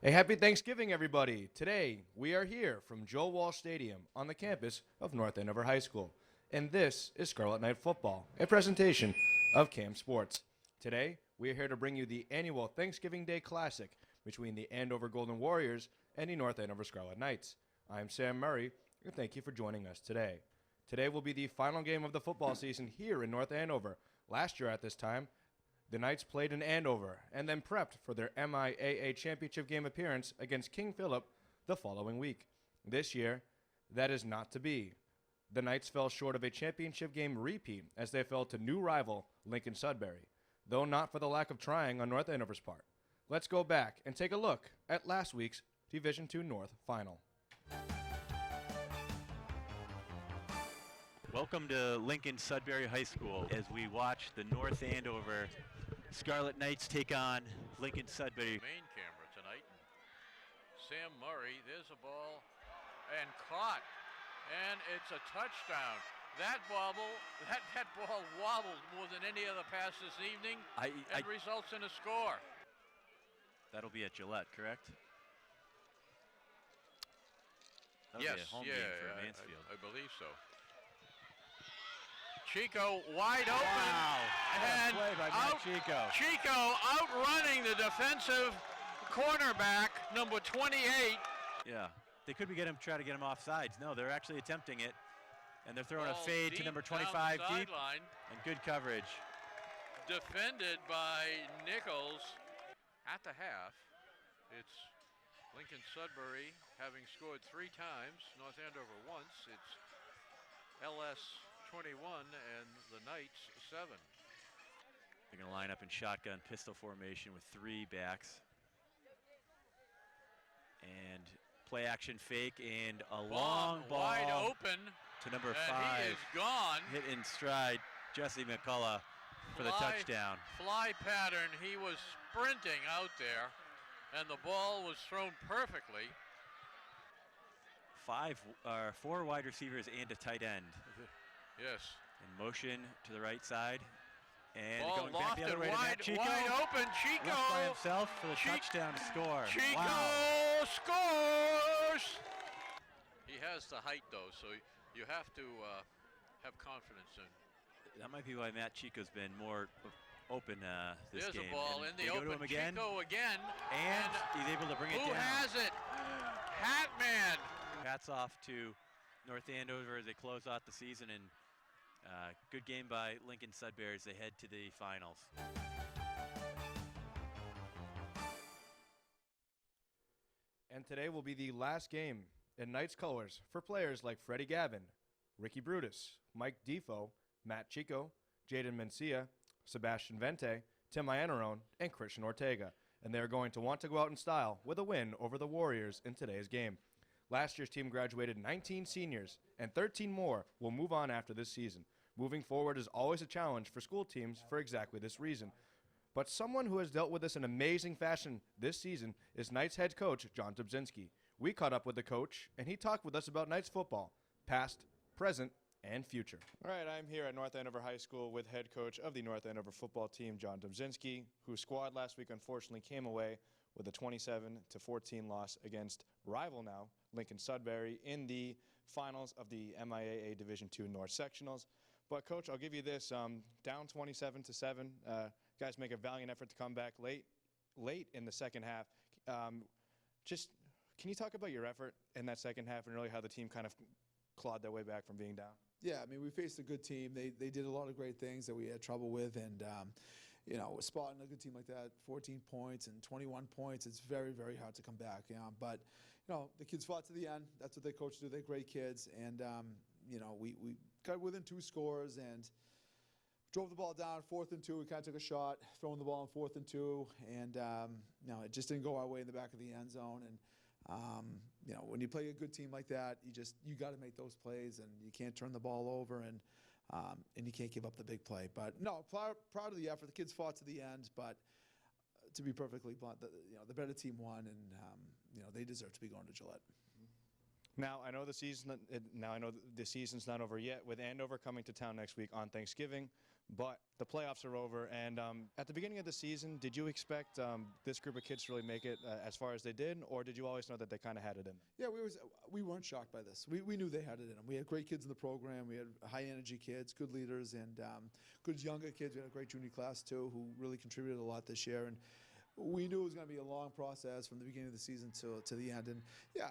Hey, happy Thanksgiving, everybody. Today, we are here from Joe Walsh Stadium on the campus of North Andover High School. And this is Scarlet Knight Football, a presentation of CAM Sports. Today, we are here to bring you the annual Thanksgiving Day Classic between the Andover Golden Warriors and the North Andover Scarlet Knights. I'm Sam Murray, and thank you for joining us today. Today will be the final game of the football season here in North Andover. Last year at this time, the Knights played in Andover and then prepped for their MIAA championship game appearance against King Philip the following week. This year, that is not to be. The Knights fell short of a championship game repeat as they fell to new rival Lincoln Sudbury, though not for the lack of trying on North Andover's part. Let's go back and take a look at last week's Division II North final. Welcome to Lincoln Sudbury High School as we watch the North Andover Scarlet Knights take on Lincoln Sudbury. Main camera tonight. Sam Murray, there's a ball and caught, and it's a touchdown. That ball wobbled more than any other pass this evening and results in a score. That'll be at Gillette, correct? That'll Yes, be a home game for Mansfield. I believe so. Chico wide open. Wow. And play by Matt Chico. Chico outrunning the defensive cornerback, number 28. Yeah, they could be try to get him off sides. No, they're actually attempting it. And they're throwing a fade to number 25 deep. And good coverage. Defended by Nichols. At the half, it's Lincoln Sudbury having scored 3 times, North Andover once. It's LS 21 and the Knights 7. They're going to line up in shotgun pistol formation with 3 backs. And play action fake and a long ball wide open to number 5. He is gone. Hit in stride, Jesse McCullough for the touchdown. Fly pattern, he was sprinting out there and the ball was thrown perfectly. 4 wide receivers and a tight end. Yes. In motion to the right side. And ball going back the other way to Matt Chico. Wide open, Chico. Left by himself for the touchdown score. Chico wow. scores! He has the height though, so you have to have confidence in. That might be why Matt Chico's been more open this There's game. There's a ball and in the open. Chico again. And he's able to bring it down. Who has it? Hatman. Hats off to North Andover as they close out the season, and good game by Lincoln Sudbury as they head to the finals. And today will be the last game in Knights colors for players like Freddie Gavin, Ricky Brutus, Mike Defo, Matt Chico, Jaden Mencia, Sebastian Vente, Tim Iannarone, and Christian Ortega. And they're going to want to go out in style with a win over the Warriors in today's game. Last year's team graduated 19 seniors, and 13 more will move on after this season. Moving forward is always a challenge for school teams for exactly this reason. But someone who has dealt with this in amazing fashion this season is Knights head coach John Dobzinski. We caught up with the coach, and he talked with us about Knights football, past, present, and future. All right, I'm here at North Andover High School with head coach of the North Andover football team, John Dobzinski, whose squad last week unfortunately came away with a 27-14 loss against rival now, Lincoln Sudbury, in the finals of the MIAA Division II North Sectionals. But, Coach, I'll give you this, down 27-7. Guys make a valiant effort to come back late in the second half. Just can you talk about your effort in that second half and really how the team kind of clawed their way back from being down? Yeah, I mean, we faced a good team. They did a lot of great things that we had trouble with, and you know, spotting a good team like that, 14 points and 21 points, it's very, very hard to come back. But you know, the kids fought to the end. That's what they coach do. They're great kids, and you know, we got within 2 scores and drove the ball down, 4th and 2. We kind of took a shot, throwing the ball on 4th and 2, and you know, it just didn't go our way in the back of the end zone. And you know, when you play a good team like that, you got to make those plays, and you can't turn the ball over, and you can't give up the big play. But no, proud of the effort. The kids fought to the end, but to be perfectly blunt, the better team won, and you know, they deserve to be going to Gillette. Now I know the season's not over yet. With Andover coming to town next week on Thanksgiving, But the playoffs are over, and at the beginning of the season, did you expect this group of kids to really make it as far as they did, or did you always know that they kind of had it in them? Yeah, we weren't shocked by this. We knew they had it in them. We had great kids in the program. We had high-energy kids, good leaders, and good younger kids. We had a great junior class, too, who really contributed a lot this year. And we knew it was going to be a long process from the beginning of the season to the end. And, yeah,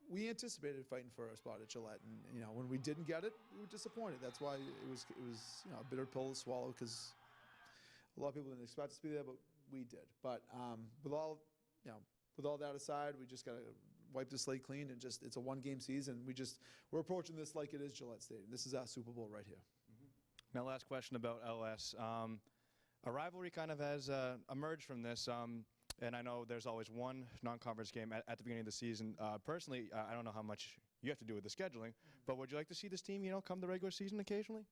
we anticipated fighting for our spot at Gillette, and when we didn't get it, we were disappointed. That's why it was a bitter pill to swallow, because a lot of people didn't expect us to be there, but we did. But with all that aside, we just got to wipe the slate clean, and it's a one-game season. We're approaching this like it is Gillette Stadium. This is our Super Bowl right here. Mm-hmm. Now, last question about LS. A rivalry kind of has emerged from this. And I know there's always one non-conference game at the beginning of the season. Personally, I don't know how much you have to do with the scheduling, but would you like to see this team, come the regular season occasionally?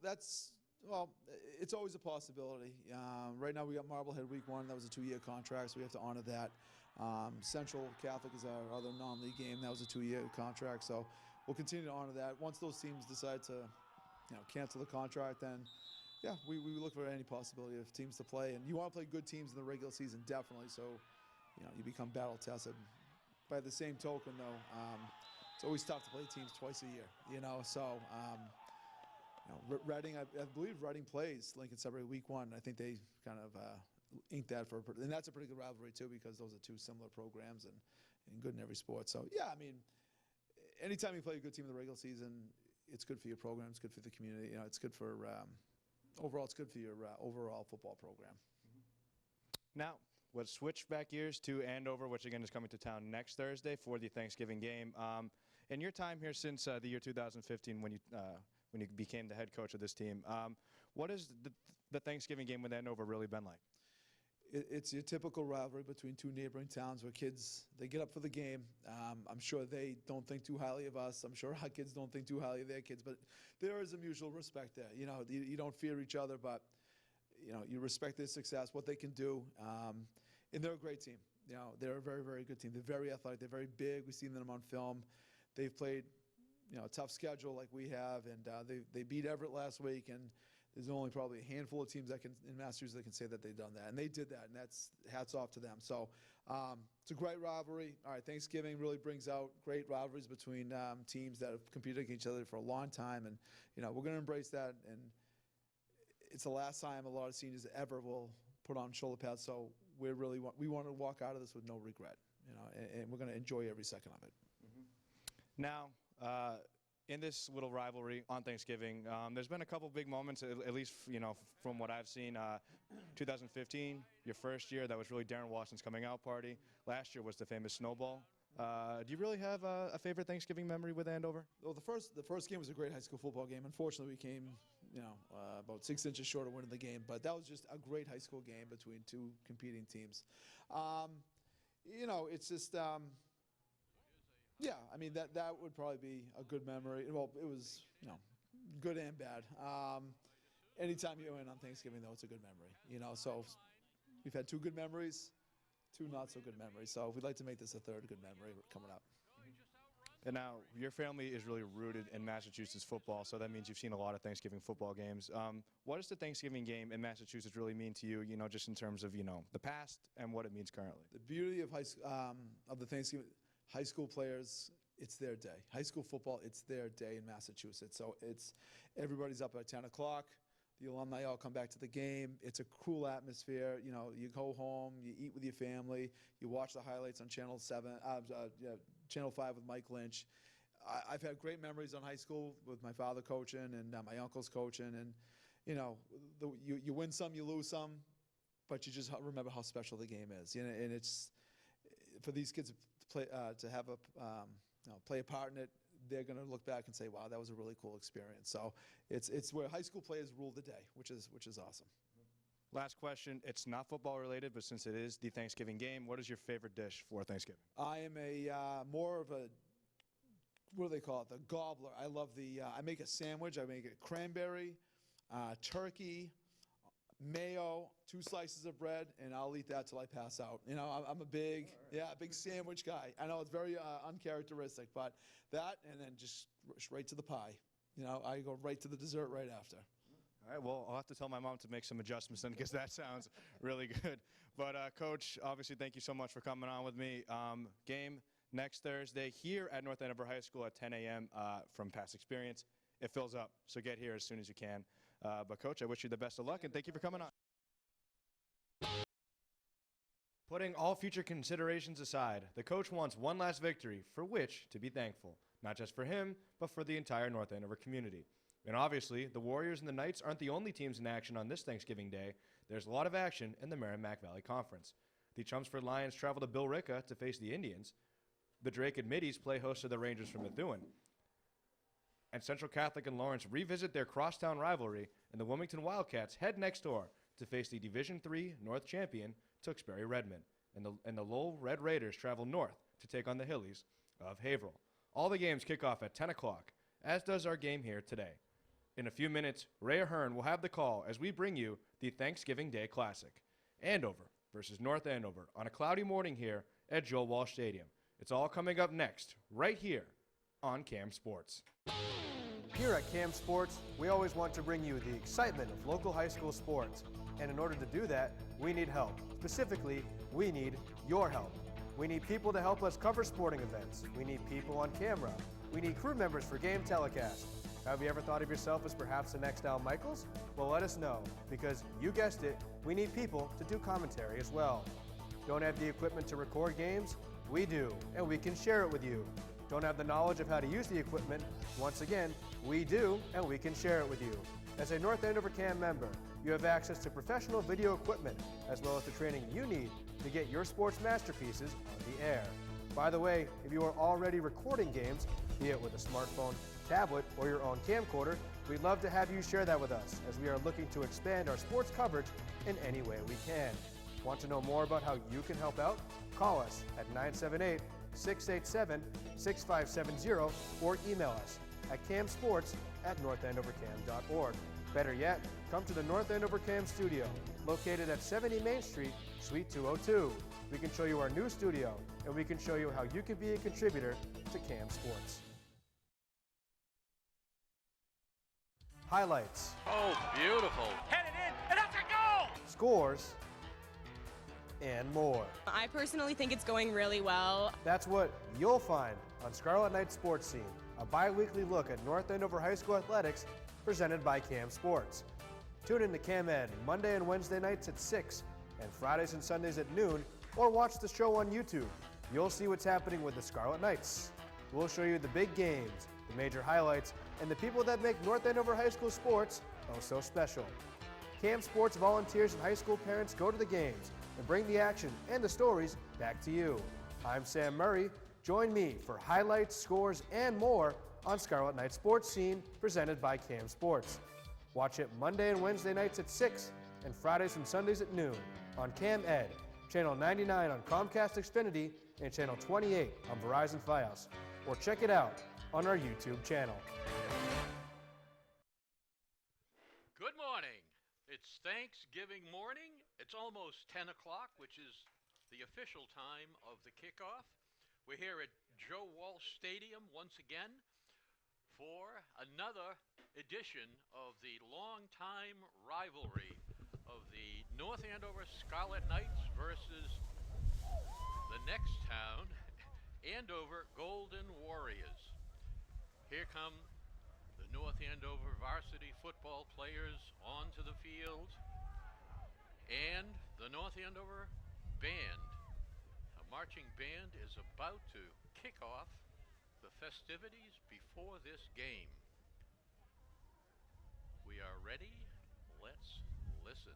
It's always a possibility. Right now we got Marblehead week 1. That was a 2-year contract, so we have to honor that. Central Catholic is our other non-league game. That was a 2-year contract, so we'll continue to honor that. Once those teams decide to, cancel the contract, then yeah, we look for any possibility of teams to play. And you want to play good teams in the regular season, definitely, so you become battle-tested. By the same token, though, it's always tough to play teams twice a year, so Reading, I believe Reading plays Lincoln Sudbury week 1. I think they kind of inked that and that's a pretty good rivalry, too, because those are two similar programs and good in every sport. So, yeah, I mean, anytime you play a good team in the regular season, it's good for your program, it's good for the community, it's good for overall, it's good for your overall football program. Now, let's switch back gears to Andover, which again is coming to town next Thursday for the Thanksgiving game. In your time here since the year 2015, when you became the head coach of this team, what has the Thanksgiving game with Andover really been like? It's your typical rivalry between two neighboring towns where kids, they get up for the game. I'm sure they don't think too highly of us. I'm sure our kids don't think too highly of their kids, but there is a mutual respect there. You don't fear each other, but you respect their success, what they can do, and they're a great team. They're a very, very good team. They're very athletic. They're very big. We've seen them on film. They've played a tough schedule like we have, and they beat Everett last week, and there's only probably a handful of teams in Massachusetts that can say that they've done that, and they did that, and that's hats off to them. So it's a great rivalry. All right, Thanksgiving really brings out great rivalries between teams that have competed against each other for a long time, and we're going to embrace that. And it's the last time a lot of seniors ever will put on shoulder pads. So we want to walk out of this with no regret, and we're going to enjoy every second of it. Mm-hmm. Now. In this little rivalry on Thanksgiving, there's been a couple big moments, at least from what I've seen. 2015, your first year, that was really Darren Watson's coming out party. Last year was the famous snowball. Do you really have a favorite Thanksgiving memory with Andover? Well, the first game was a great high school football game. Unfortunately, we came about 6 inches short of winning the game, but that was just a great high school game between two competing teams. It's just. Yeah, I mean, that would probably be a good memory. Well, it was, good and bad. Anytime you win on Thanksgiving, though, it's a good memory. So we've had 2 good memories, 2 not so good memories. So we'd like to make this a 3rd good memory coming up. And now your family is really rooted in Massachusetts football, so that means you've seen a lot of Thanksgiving football games. What does the Thanksgiving game in Massachusetts really mean to you, just in terms of, the past and what it means currently? The beauty of the Thanksgiving high school players, it's their day. High school football, it's their day in Massachusetts. So everybody's up at 10 o'clock. The alumni all come back to the game. It's a cool atmosphere. You go home, you eat with your family, you watch the highlights on Channel 5 with Mike Lynch. I've had great memories on high school with my father coaching and my uncles coaching. And, you win some, you lose some, but you just remember how special the game is. And it's for these kids to have play a part in it. They're going to look back and say, "Wow, that was a really cool experience." So it's where high school players rule the day, which is awesome. Last question. It's not football related, but since it is the Thanksgiving game, what is your favorite dish for Thanksgiving? I am more of a, what do they call it? The gobbler. I love I make a sandwich. I make it cranberry, turkey, mayo, 2 slices of bread, and I'll eat that till I pass out. I'm a big sandwich guy. I know it's very uncharacteristic, but that, and then just right to the pie. I go right to the dessert right after. All right, well, I'll have to tell my mom to make some adjustments then because that sounds really good. But, Coach, obviously, thank you so much for coming on with me. Game next Thursday here at North Andover High School at 10 a.m. From past experience. It fills up, so get here as soon as you can. But, Coach, I wish you the best of luck, and thank you for coming on. Putting all future considerations aside, the coach wants one last victory for which to be thankful, not just for him, but for the entire North Andover community. And obviously, the Warriors and the Knights aren't the only teams in action on this Thanksgiving Day. There's a lot of action in the Merrimack Valley Conference. The Chelmsford Lions travel to Billerica to face the Indians. The Drake and Middies play host to the Rangers from Methuen. And Central Catholic and Lawrence revisit their crosstown rivalry, and the Wilmington Wildcats head next door to face the Division III North champion, Tewksbury Redmond. And the Lowell Red Raiders travel north to take on the Hillies of Haverhill. All the games kick off at 10 o'clock, as does our game here today. In a few minutes, Ray Ahern will have the call as we bring you the Thanksgiving Day Classic. Andover versus North Andover on a cloudy morning here at Joel Walsh Stadium. It's all coming up next, right here on CAM Sports. Here at CAM Sports, we always want to bring you the excitement of local high school sports. And in order to do that, we need help. Specifically, we need your help. We need people to help us cover sporting events. We need people on camera. We need crew members for game telecast. Have you ever thought of yourself as perhaps the next Al Michaels? Well, let us know, because you guessed it, we need people to do commentary as well. Don't have the equipment to record games? We do, and we can share it with you. Don't have the knowledge of how to use the equipment? Once again, we do, and we can share it with you. As a North Andover CAM member, you have access to professional video equipment, as well as the training you need to get your sports masterpieces on the air. By the way, if you are already recording games, be it with a smartphone, tablet, or your own camcorder, we'd love to have you share that with us, as we are looking to expand our sports coverage in any way we can. Want to know more about how you can help out? Call us at 978-687-6570 or email us at camsports@northandovercam.org. Better yet, come to the North Andover CAM studio, located at 70 Main Street, Suite 202. We can show you our new studio, and we can show you how you can be a contributor to CAM Sports. Highlights. Oh, beautiful. Headed in, and that's a goal! Scores. And more. I personally think it's going really well. That's what you'll find on Scarlet Knights Sports Scene, a bi-weekly look at North Andover High School athletics presented by CAM Sports. Tune in to CAM Ed Monday and Wednesday nights at 6 and Fridays and Sundays at noon, or watch the show on YouTube. You'll see what's happening with the Scarlet Knights. We'll show you the big games, the major highlights, and the people that make North Andover High School sports oh so special. CAM Sports volunteers and high school parents go to the games and bring the action and the stories back to you. I'm Sam Murray. Join me for highlights, scores, and more on Scarlet Knights Sports Scene presented by CAM Sports. Watch it Monday and Wednesday nights at 6 and Fridays and Sundays at noon on CAM Ed, Channel 99 on Comcast Xfinity and Channel 28 on Verizon Fios, or check it out on our YouTube channel. Good morning. It's Thanksgiving morning. It's almost 10 o'clock, which is the official time of the kickoff. We're here at Joe Walsh Stadium once again for another edition of the longtime rivalry of the North Andover Scarlet Knights versus the next town, Andover Golden Warriors. Here come the North Andover varsity football players onto the field, and the North Andover band. A marching band is about to kick off the festivities before this game. We are ready. Let's listen.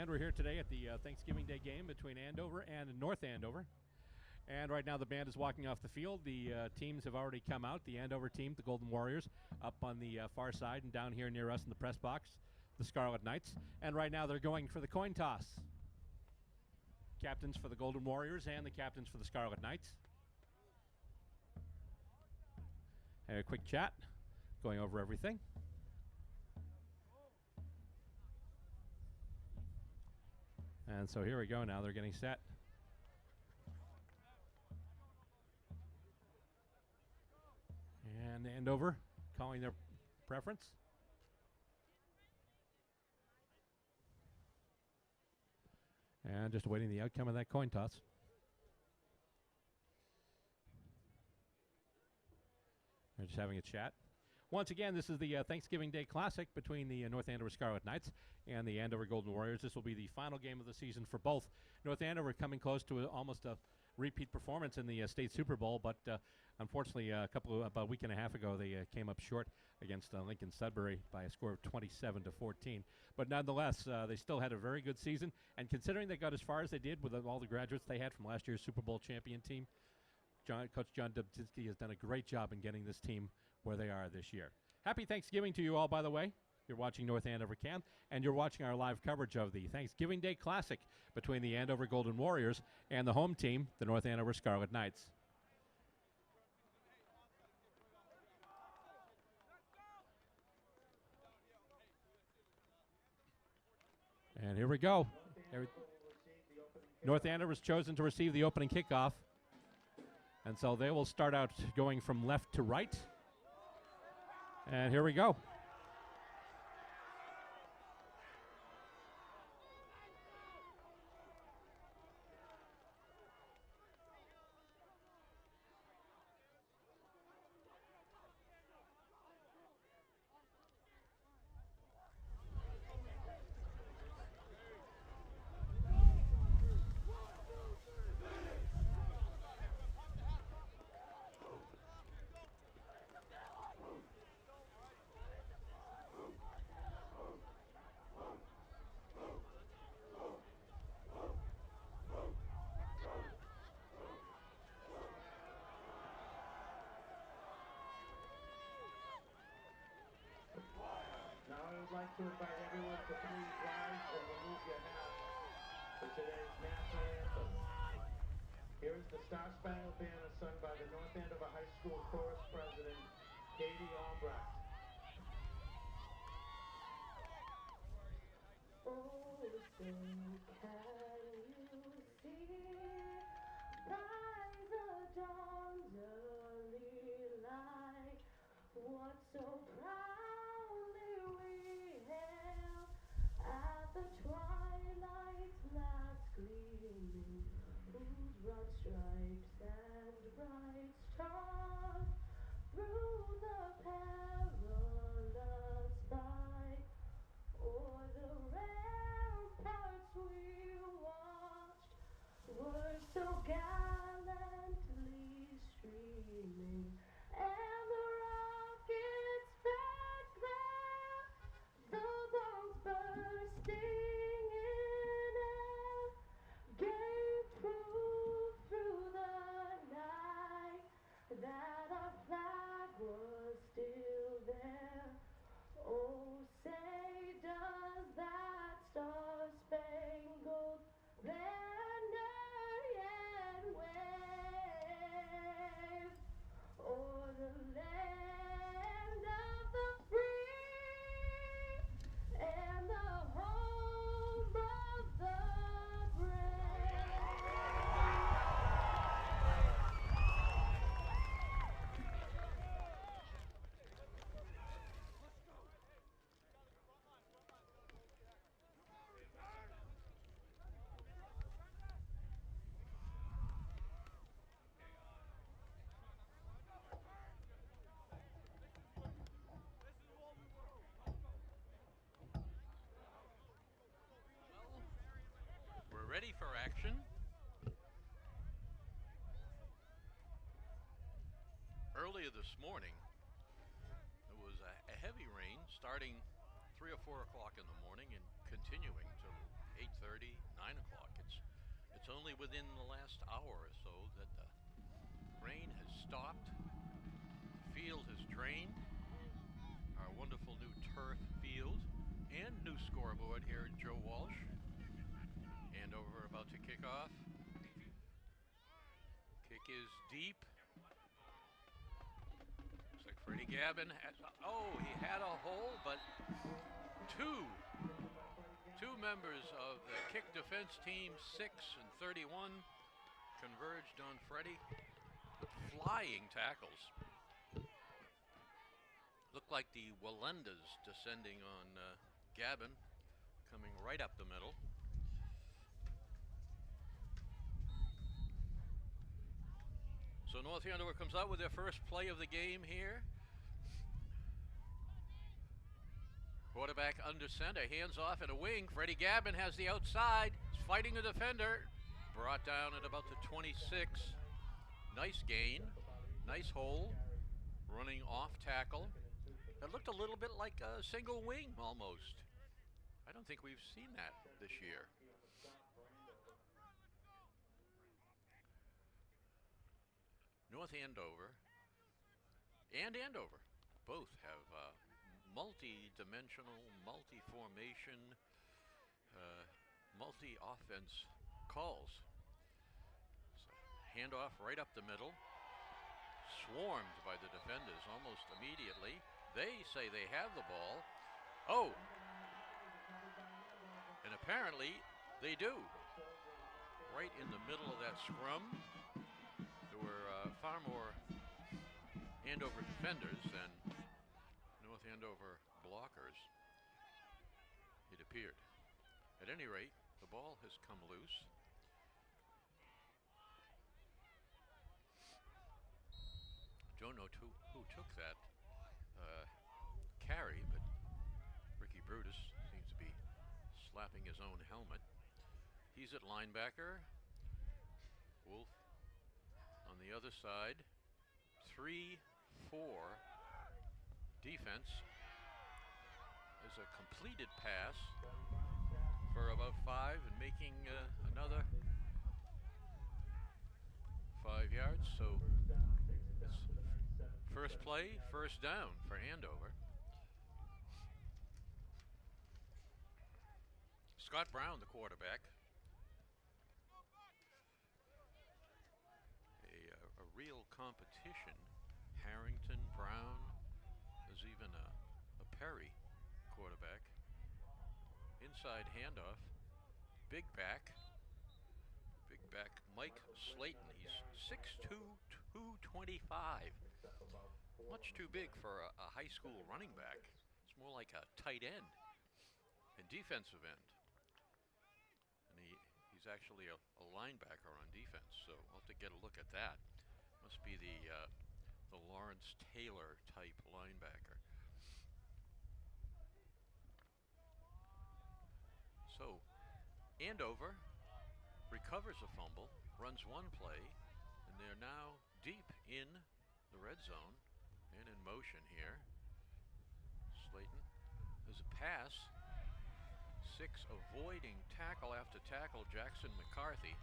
And we're here today at the Thanksgiving Day game between Andover and North Andover. And right now the band is walking off the field. The teams have already come out. The Andover team, the Golden Warriors, up on the far side, and down here near us in the press box, the Scarlet Knights. And right now they're going for the coin toss. Captains for the Golden Warriors and the captains for the Scarlet Knights. And a quick chat, going over everything. And so here we go now. They're getting set. And Andover calling their preference. And just awaiting the outcome of that coin toss. They're just having a chat. Once again, this is the Thanksgiving Day Classic between the North Andover Scarlet Knights and the Andover Golden Warriors. This will be the final game of the season for both. North Andover coming close to almost a repeat performance in the state Super Bowl, but unfortunately, about a week and a half ago, they came up short against Lincoln Sudbury by a score of 27-14. But nonetheless, they still had a very good season, and considering they got as far as they did with all the graduates they had from last year's Super Bowl champion team, Coach John Dubzinski has done a great job in getting this team where they are this year. Happy Thanksgiving to you all, by the way. You're watching North Andover Cam, and you're watching our live coverage of the Thanksgiving Day Classic between the Andover Golden Warriors and the home team, the North Andover Scarlet Knights. And here we go. North Andover has chosen to receive the opening kickoff. And so they will start out going from left to right. And here we go. I'd like to invite everyone to please rise and remove your hats for today's national anthem. Here is the Star Spangled Banner sung by the North Andover High School Chorus President, Katie Albrecht. Oh, so can you see by the dawn's early light what so proudly we hailed at the twilight's last gleaming, whose broad stripes and bright stars through the perilous fight o'er the ramparts we watched were so gallantly streaming, and the rockets fed glare, the bombs bursting in air, gave proof through the night that our flag was still there. Oh, say does that star-spangled banner yet wave o'er the land of the free and the home of the brave? We're ready for action. Earlier this morning, it was a heavy rain starting 3 or 4 o'clock in the morning and continuing till 8:30, 9 o'clock. It's only within the last hour or so that the rain has stopped. The field has drained. Our wonderful new turf field and new scoreboard here at Joe Walsh. Andover about to kick off. Kick is deep. Looks like Freddie Gavin has, he had a hole, but two members of the kick defense team, 6 and 31, converged on Freddie with flying tackles. Looked like the Walendas descending on Gavin, coming right up the middle. So North Andover comes out with their first play of the game here. Quarterback under center, hands off in a wing. Freddie Gavin has the outside. He's fighting a defender. Brought down at about the 26. Nice gain, nice hole. Running off tackle. That looked a little bit like a single wing almost. I don't think we've seen that this year. North Andover and Andover both have multi-dimensional, multi-formation, multi-offense calls. So handoff right up the middle, swarmed by the defenders almost immediately. They say they have the ball. Oh, and apparently they do. Right in the middle of that scrum, there were far more Andover defenders than North Andover blockers, it appeared. At any rate, the ball has come loose. Don't know who took that carry, but Ricky Brutus seems to be slapping his own helmet. He's at linebacker. Wolf on the other side. 3-4 defense. There's a completed pass for about 5 and making another 5 yards. So it's first play, first down for Andover. Scott Brown, the quarterback. A real competition. Harrington, Brown, there's even a Perry quarterback. Inside handoff, big back Mike Slayton. He's 6'2", 225. Much too big for a high school running back. It's more like a tight end and defensive end. And he's actually a linebacker on defense, so we'll have to get a look at that. Must be the Lawrence Taylor type linebacker. So Andover recovers a fumble, runs one play, and they're now deep in the red zone and in motion here. Slayton, there's a pass. 6 avoiding tackle after tackle, Jackson McCarthy.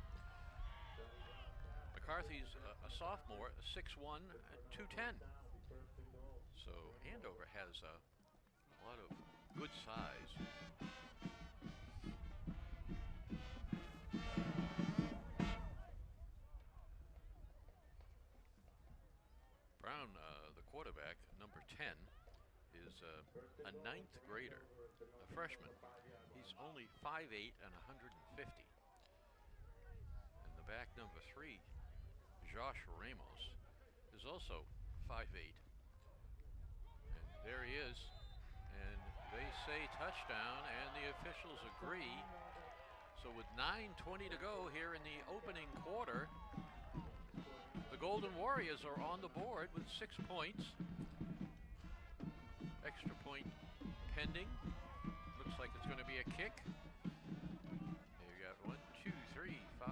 McCarthy's a sophomore, 6'1", 210. So Andover has a lot of good size. Brown, the quarterback, number 10, is a 9th grader, a freshman. He's only 5'8" and 150. And the back, number 3, Josh Ramos, is also 5'8". And there he is. And they say touchdown, and the officials agree. So with 9:20 to go here in the opening quarter, the Golden Warriors are on the board with 6 points. Extra point pending. Looks like it's going to be a kick. You got 1, 2, 3, 5,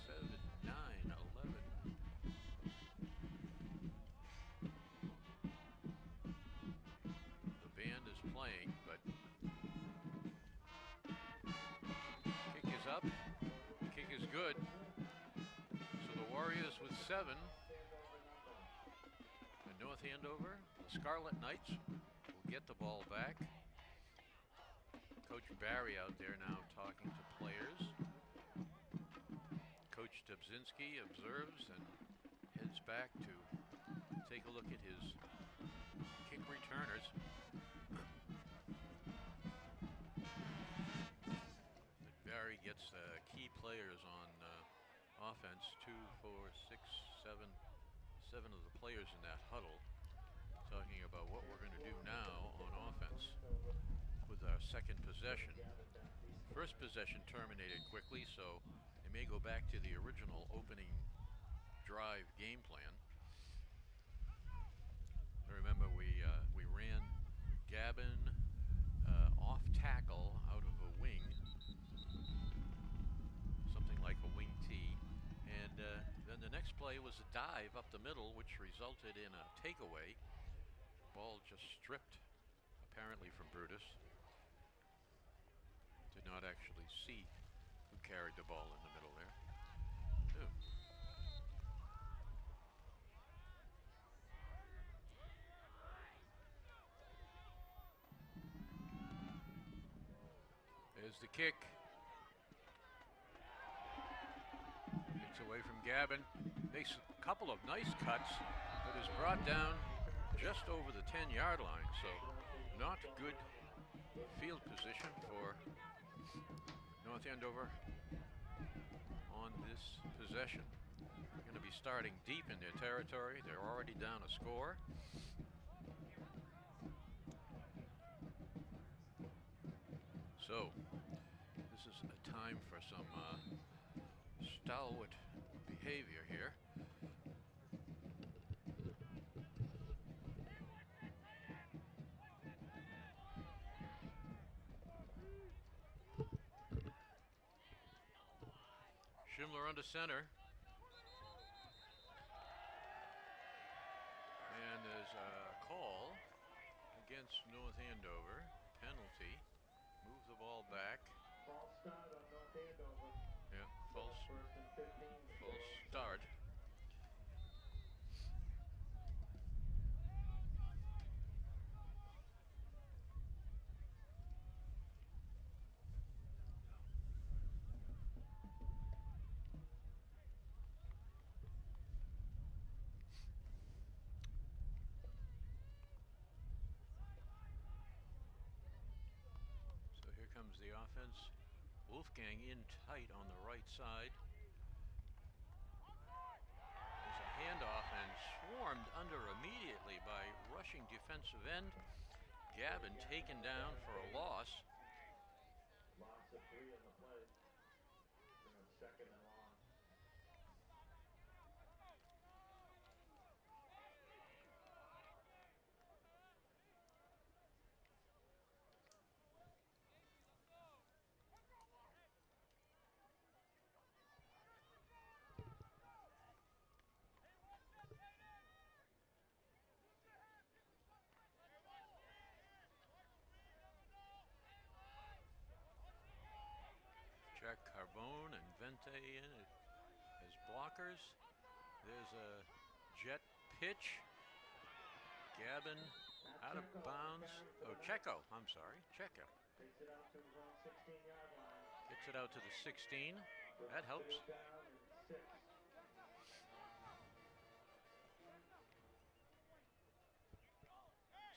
7, 9, 11. The band is playing, but 7. And North Andover, the Scarlet Knights, will get the ball back. Coach Barry out there now talking to players. Coach Dubzinski observes and heads back to take a look at his kick returners. Barry gets key players on offense, 2, 4, 6, 7 of the players in that huddle, talking about what we're going to do now on offense with our second possession. First possession terminated quickly, so they may go back to the original opening drive game plan. I remember we ran Gavin off tackle out of a wing, something like a wing tee, and then the next play was a dive up the middle, which resulted in a takeaway. Ball just stripped, apparently from Brutus. Did not actually see who carried the ball in the middle there. Ooh. There's the kick. It's away from Gavin. Makes a couple of nice cuts, but is brought down just over the 10-yard line. So not good field position for North Andover on this possession. They're going to be starting deep in their territory. They're already down a score. So this is a time for some stalwart behavior here. Schindler under center. And there's a call against North Andover. Penalty. Move the ball back. False start on North Andover. Yeah, false start. Comes the offense. Wolfgang in tight on the right side. There's a handoff and swarmed under immediately by rushing defensive end. Gavin taken down for a loss. Loss of 3 on the play. Bring up 2nd and long. Jack Carbone and Vente in as blockers. There's a jet pitch. Gavin out of bounds. Oh, Checo. I'm sorry. Checo. Takes it out to his own 16-yard line. Gets it out to the 16. That helps. 3rd down and 6.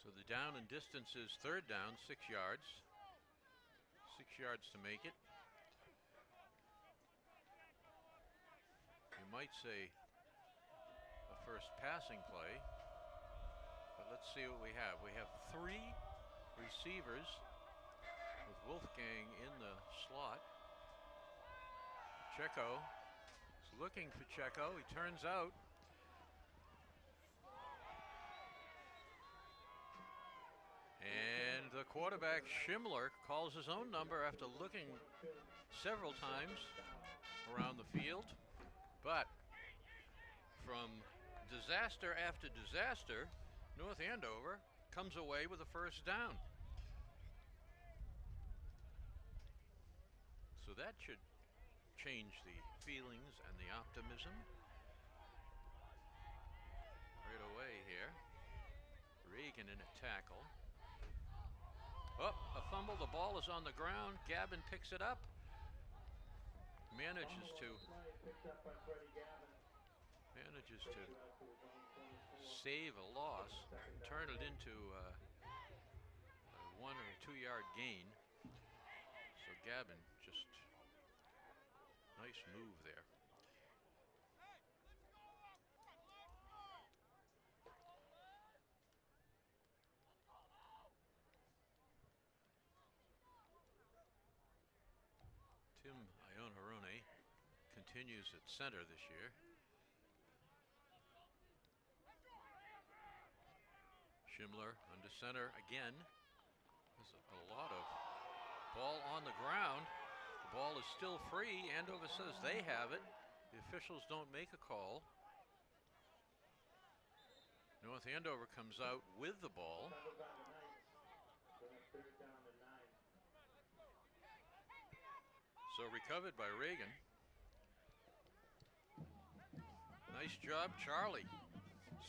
So the down and distance is 3rd down, 6 yards. 6 yards to make it. You might say a first passing play, but let's see what we have. We have 3 receivers with Wolfgang in the slot. Checo is looking for Checo. He turns out. And the quarterback, Schindler, calls his own number after looking several times around the field. But from disaster after disaster, North Andover comes away with a first down. So that should change the feelings and the optimism. tackle. Oh, a fumble. The ball is on the ground. Gavin picks it up. Manages to save a loss, turn it into a 1 or 2 yard gain. So Gavin, just nice move there. Tim Ionarone continues at center this year. Schindler under center again. There's a lot of ball on the ground. The ball is still free. Andover says they have it. The officials don't make a call. North Andover comes out with the ball. So recovered by Reagan. Nice job, Charlie.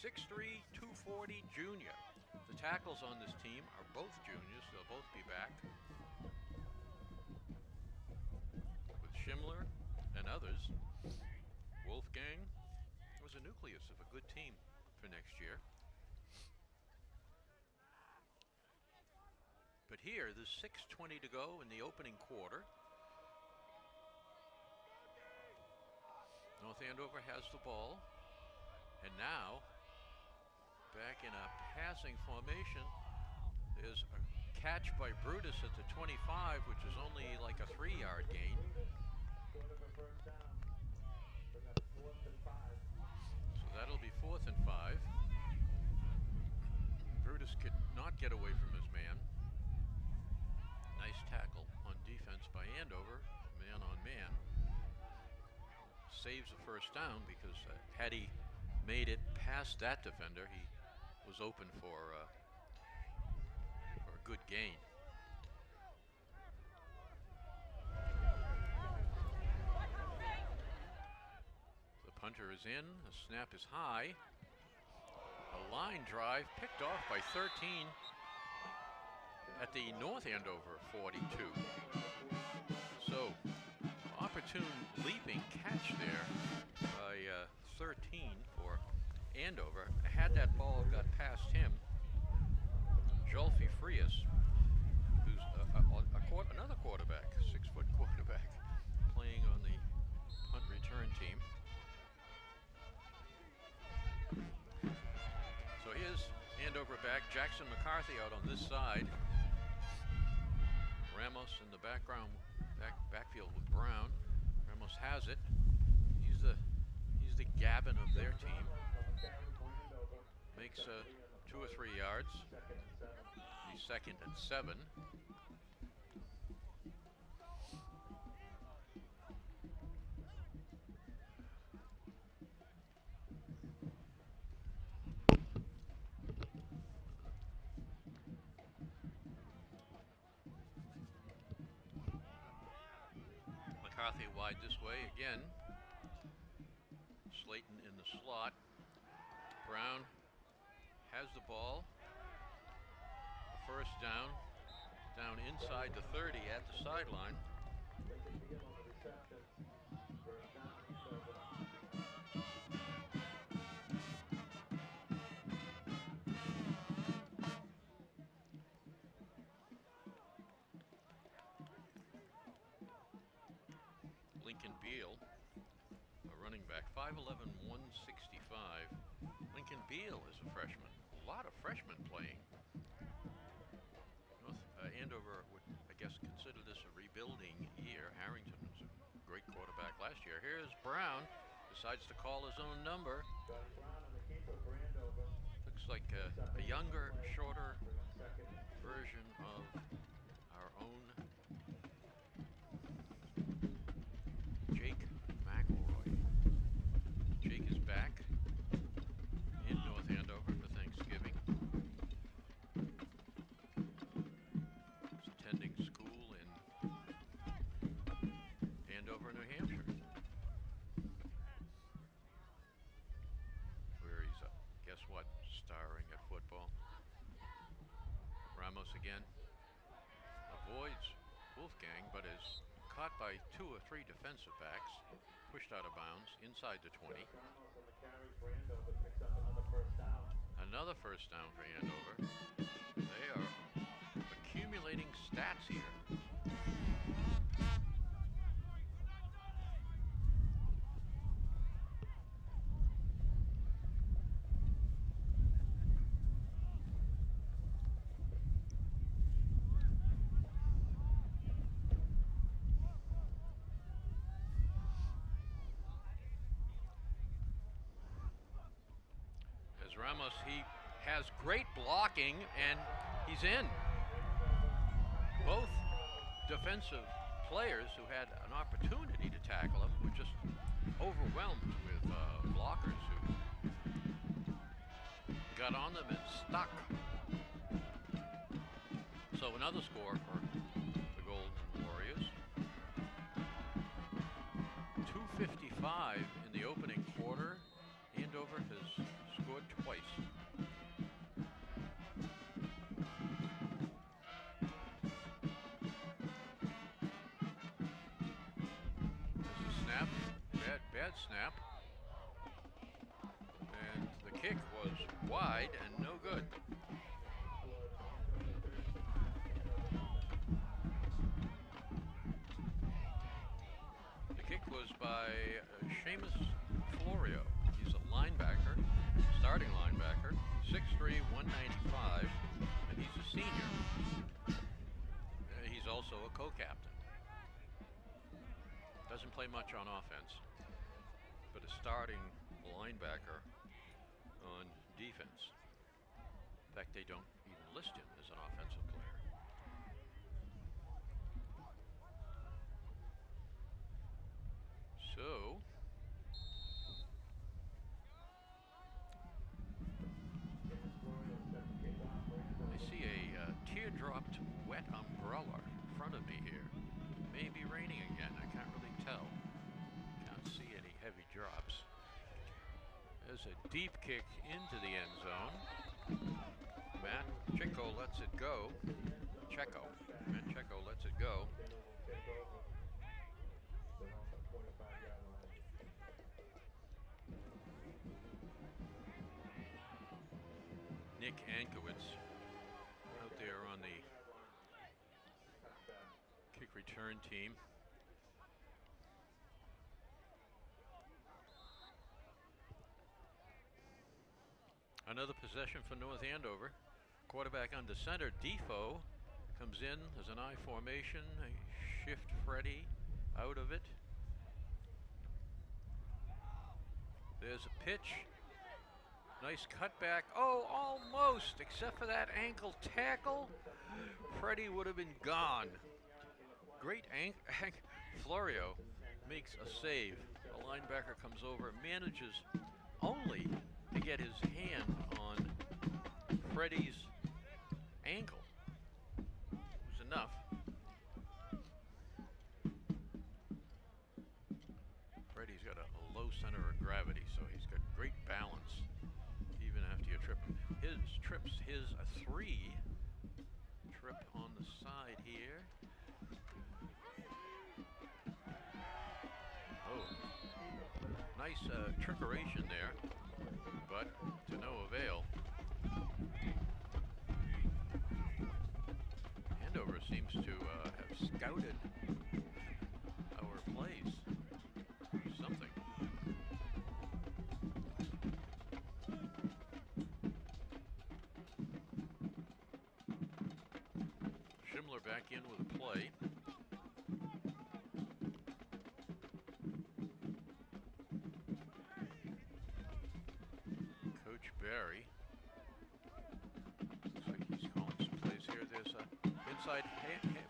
6'3", 240 junior. The tackles on this team are both juniors. They'll both be back. With Schindler and others, Wolfgang was a nucleus of a good team for next year. But here, there's 6:20 to go in the opening quarter. North Andover has the ball. And now, back in a passing formation, there's a catch by Brutus at the 25, which is only like a 3 yard gain. So that'll be 4th and 5. Brutus could not get away from his man. Nice tackle on defense by Andover, man on man. Saves a first down because had he made it past that defender, he was open for a good gain. The punter is in, the snap is high. A line drive picked off by 13 at the North Andover 42. So, opportune leaping catch there by 13 for Andover. Had that ball got past him, Jolfi Frias, who's another quarterback, 6-foot quarterback, playing on the punt return team. So here's Andover back. Jackson McCarthy out on this side. Ramos in the background, backfield with Brown. Ramos has it. He's the Gavin of their team. Makes 2 or 3 yards. He's 2nd and 7. McCarthy wide this way again. Slayton in the slot. Brown has the ball. A first down inside the 30 at the sideline. Lincoln Beal, a running back, 5'11", 165. Lincoln Beal is a freshman. A lot of freshmen playing. Andover would, I guess, consider this a rebuilding year. Harrington was a great quarterback last year. Here's Brown, decides to call his own number. Looks like a younger, shorter version of our own Jake McElroy. Jake is back in North Andover for Thanksgiving. He's attending school in Andover, New Hampshire, where he's, guess what, starring at football. Ramos again avoids Wolfgang, but is caught by 2 or 3 defensive backs, pushed out of bounds inside the 20. Another first down for Andover. They are accumulating stats here. Ramos, he has great blocking, and he's in. Both defensive players who had an opportunity to tackle him were just overwhelmed with blockers who got on them and stuck. So another score for the Golden Warriors. 2:55 in the opening quarter. Andover has scored twice. There's a snap, bad snap. And the kick was wide and no good. The kick was by Seamus Florio. He's a linebacker, starting linebacker, 6'3", 195, and he's a senior. He's also a co-captain. Doesn't play much on offense, but a starting linebacker on defense. In fact, they don't even list him as an offensive player. So, I see a teardropped wet umbrella in front of me here. It may be raining again. I can't really tell. Can't see any heavy drops. There's a deep kick into the end zone. Matt Checo lets it go. Matt Checo lets it go. Nick Ankowitz out there on the kick return team. Another possession for North Andover. Quarterback under center. Defoe comes in as an I formation. They shift Freddie out of it. There's a pitch. Nice cutback. Oh, almost, except for that ankle tackle. Freddie would have been gone. Great Florio makes a save. The linebacker comes over, manages only to get his hand on Freddie's ankle. It was enough. Freddie's got a low center of gravity, so he's got great balance even after you trip him. His a 3 trip on the side here. Oh, nice trickeration there, but to no avail. Andover seems to have scouted our plays. Something. Schindler back in with a play. Coach Barry. Looks like he's calling some plays here. There's a inside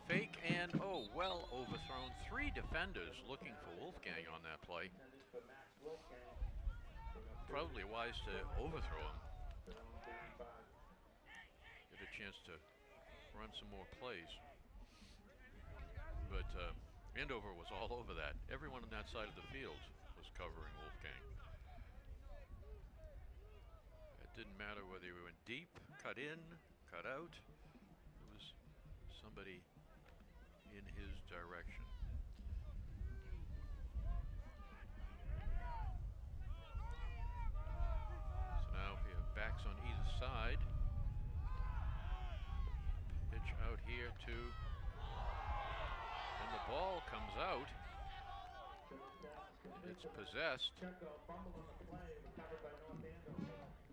fake and, oh, well overthrown. 3 defenders looking for Wolfgang on that play. Probably wise to overthrow him. Get a chance to run some more plays. But Andover was all over that. Everyone on that side of the field was covering Wolfgang. It didn't matter whether you went deep, cut in, cut out. somebody in his direction. So now we have backs on either side. Pitch out here to, and the ball comes out. It's possessed.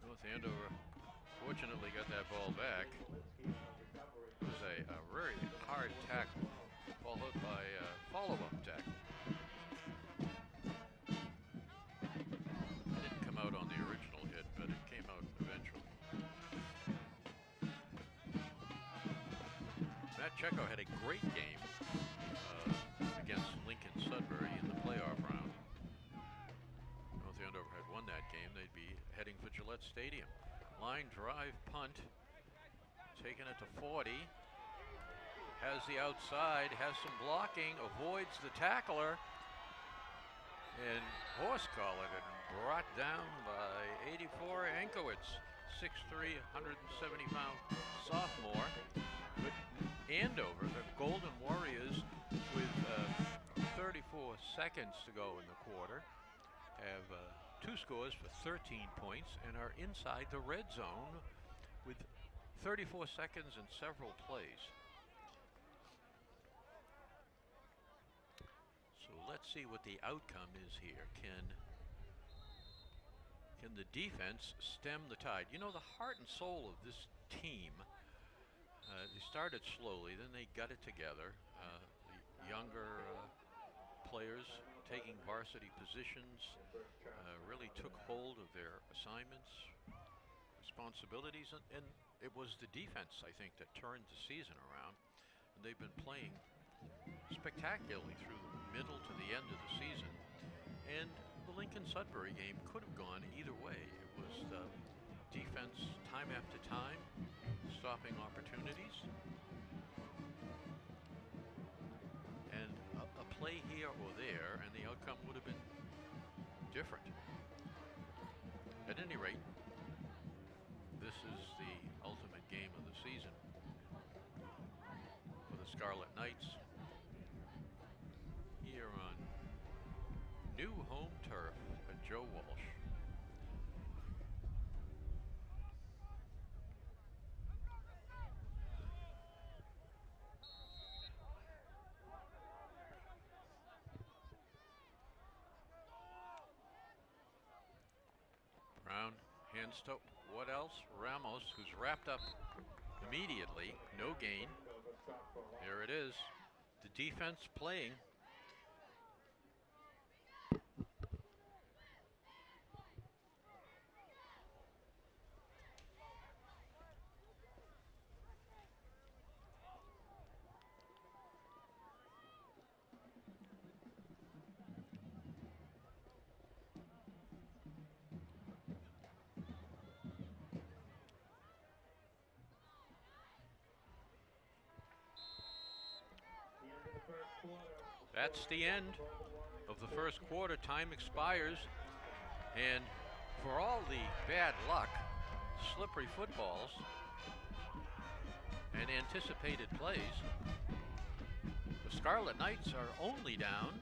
North Andover fortunately got that ball back. It was a very hard tackle, followed by a follow-up tackle. It didn't come out on the original hit, but it came out eventually. Matt Checo had a great game against Lincoln Sudbury in the playoff round. North Andover had won that game, they'd be heading for Gillette Stadium. Line drive punt, taking it to 40. Has the outside, has some blocking, avoids the tackler, and horse collared and brought down by 84 Ankowitz, 6'3", 170-pound sophomore. But Andover, the Golden Warriors, with 34 seconds to go in the quarter, have 2 scores for 13 points and are inside the red zone with 34 seconds and several plays. So let's see what the outcome is here. Can the defense stem the tide? You know, the heart and soul of this team, they started slowly, then they got it together. The younger players taking varsity positions really took hold of their assignments, responsibilities, and it was the defense, I think, that turned the season around. And they've been playing spectacularly through the middle to the end of the season. And the Lincoln Sudbury game could have gone either way. It was the defense time after time stopping opportunities. And a play here or there, and the outcome would have been different. At any rate, this is the ultimate game of the season for the Scarlet Knights here on new home turf at Joe Walsh. Brown hands to what else? Ramos, who's wrapped up immediately. No gain. Here it is. The defense playing. That's the end of the first quarter. Time expires, and for all the bad luck, slippery footballs, and anticipated plays, the Scarlet Knights are only down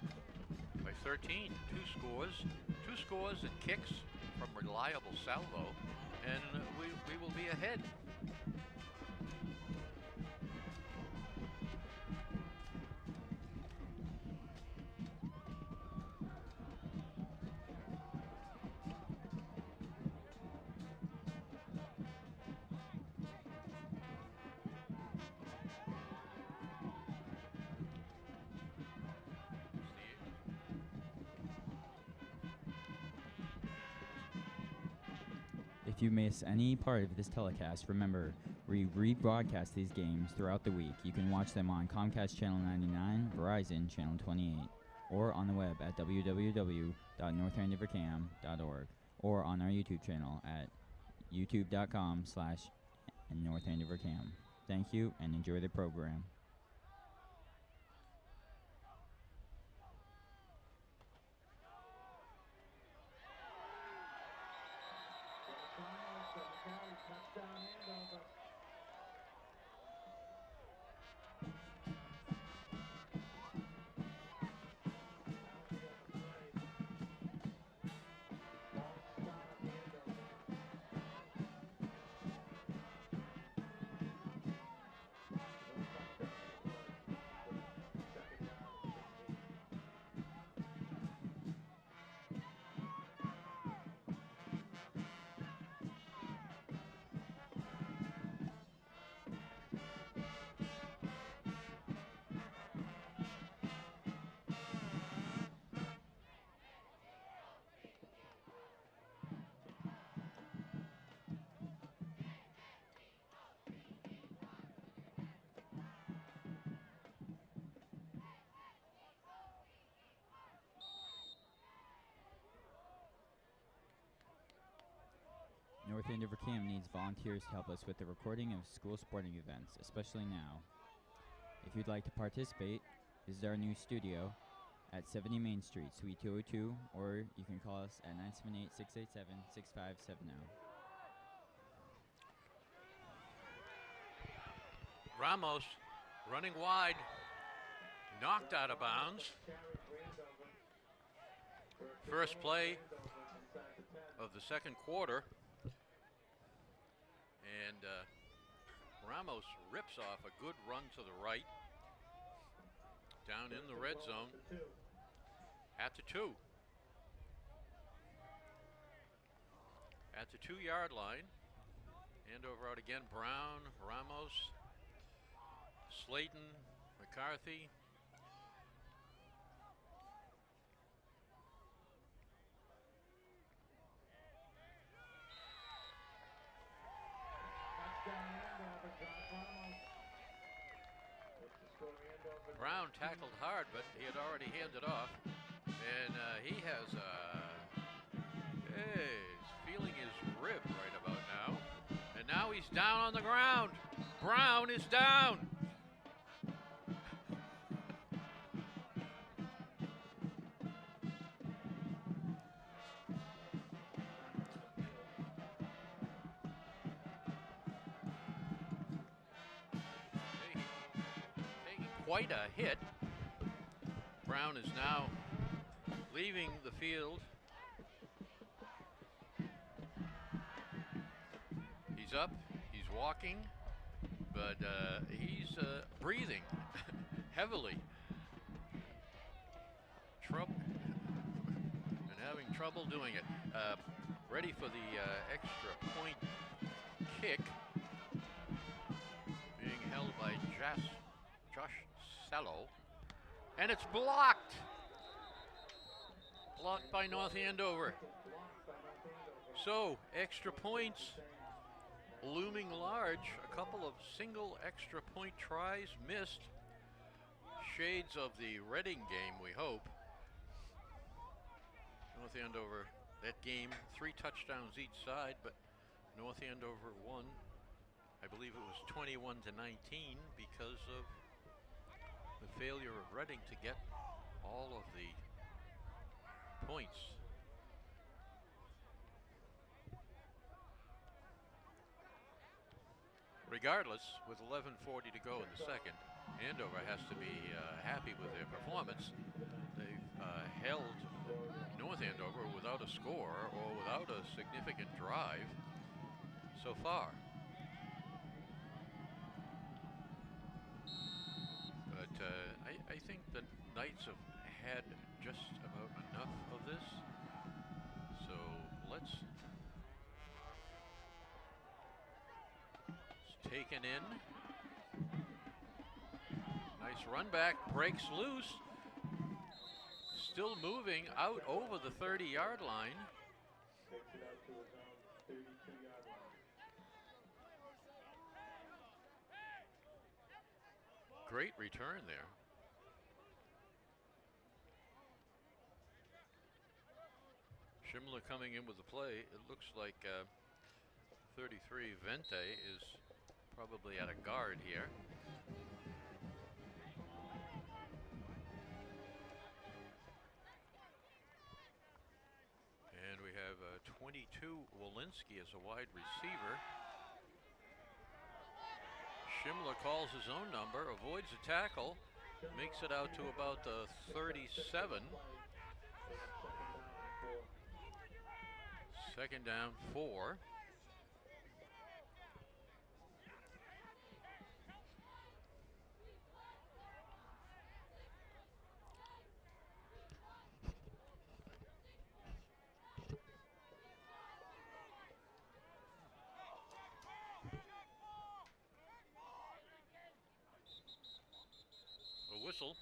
by 13. Two scores and kicks from reliable salvo, and we will be ahead. If you miss any part of this telecast, remember, we rebroadcast these games throughout the week. You can watch them on Comcast Channel 99, Verizon Channel 28, or on the web at www.northandovercam.org, or on our YouTube channel at youtube.com/NorthAndoverCam. Thank you, and enjoy the program. Touchdown Andover. North Andover Cam needs volunteers to help us with the recording of school sporting events, especially now. If you'd like to participate, visit our new studio at 70 Main Street, Suite 202, or you can call us at 978-687-6570. Ramos running wide, knocked out of bounds. First play of the second quarter. And Ramos rips off a good run to the right. Down in the red zone at the 2. At the 2-yard line. Andover out again. Brown, Ramos, Slayton, McCarthy. Brown tackled hard, but he had already handed off. And he has, he's feeling his rib right about now. And now he's down on the ground. Brown is down. Quite a hit. Brown is now leaving the field. He's up, he's walking, but he's breathing heavily. And having trouble doing it. Ready for the extra point kick. Being held by Josh Sello, and it's blocked. Blocked by North Andover. So, extra points looming large. A couple of single extra point tries missed. Shades of the Reading game, we hope. North Andover, that game, 3 touchdowns each side, but North Andover won. I believe it was 21-19 because of the failure of Reading to get all of the points. Regardless, with 11:40 to go in the second, Andover has to be happy with their performance. They've held North Andover without a score or without a significant drive so far. I think the Knights have had just about enough of this. So let's taken in. Nice run back, breaks loose. Still moving out over the 30-yard line. Takes it out to his own 32-yard line. Great return there. Schimler coming in with the play. It looks like 33 Vente is probably at a guard here. And we have 22 Walensky as a wide receiver. Schimler calls his own number, avoids a tackle, makes it out to about the 37. Second down, 4. A whistle.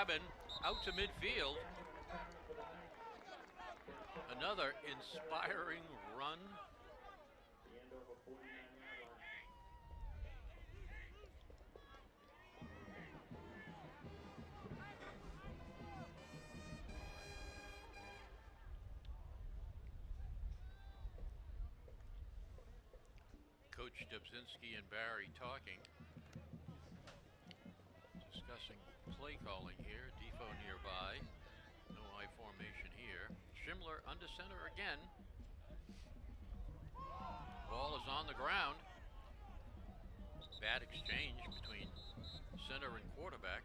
Gavin out to midfield. Another inspiring run. The Andover 49-yard line. Coach Dubzinski and Barry talking, discussing play calling here. Defoe nearby. No I formation here. Schindler under center again. Ball is on the ground. Bad exchange between center and quarterback.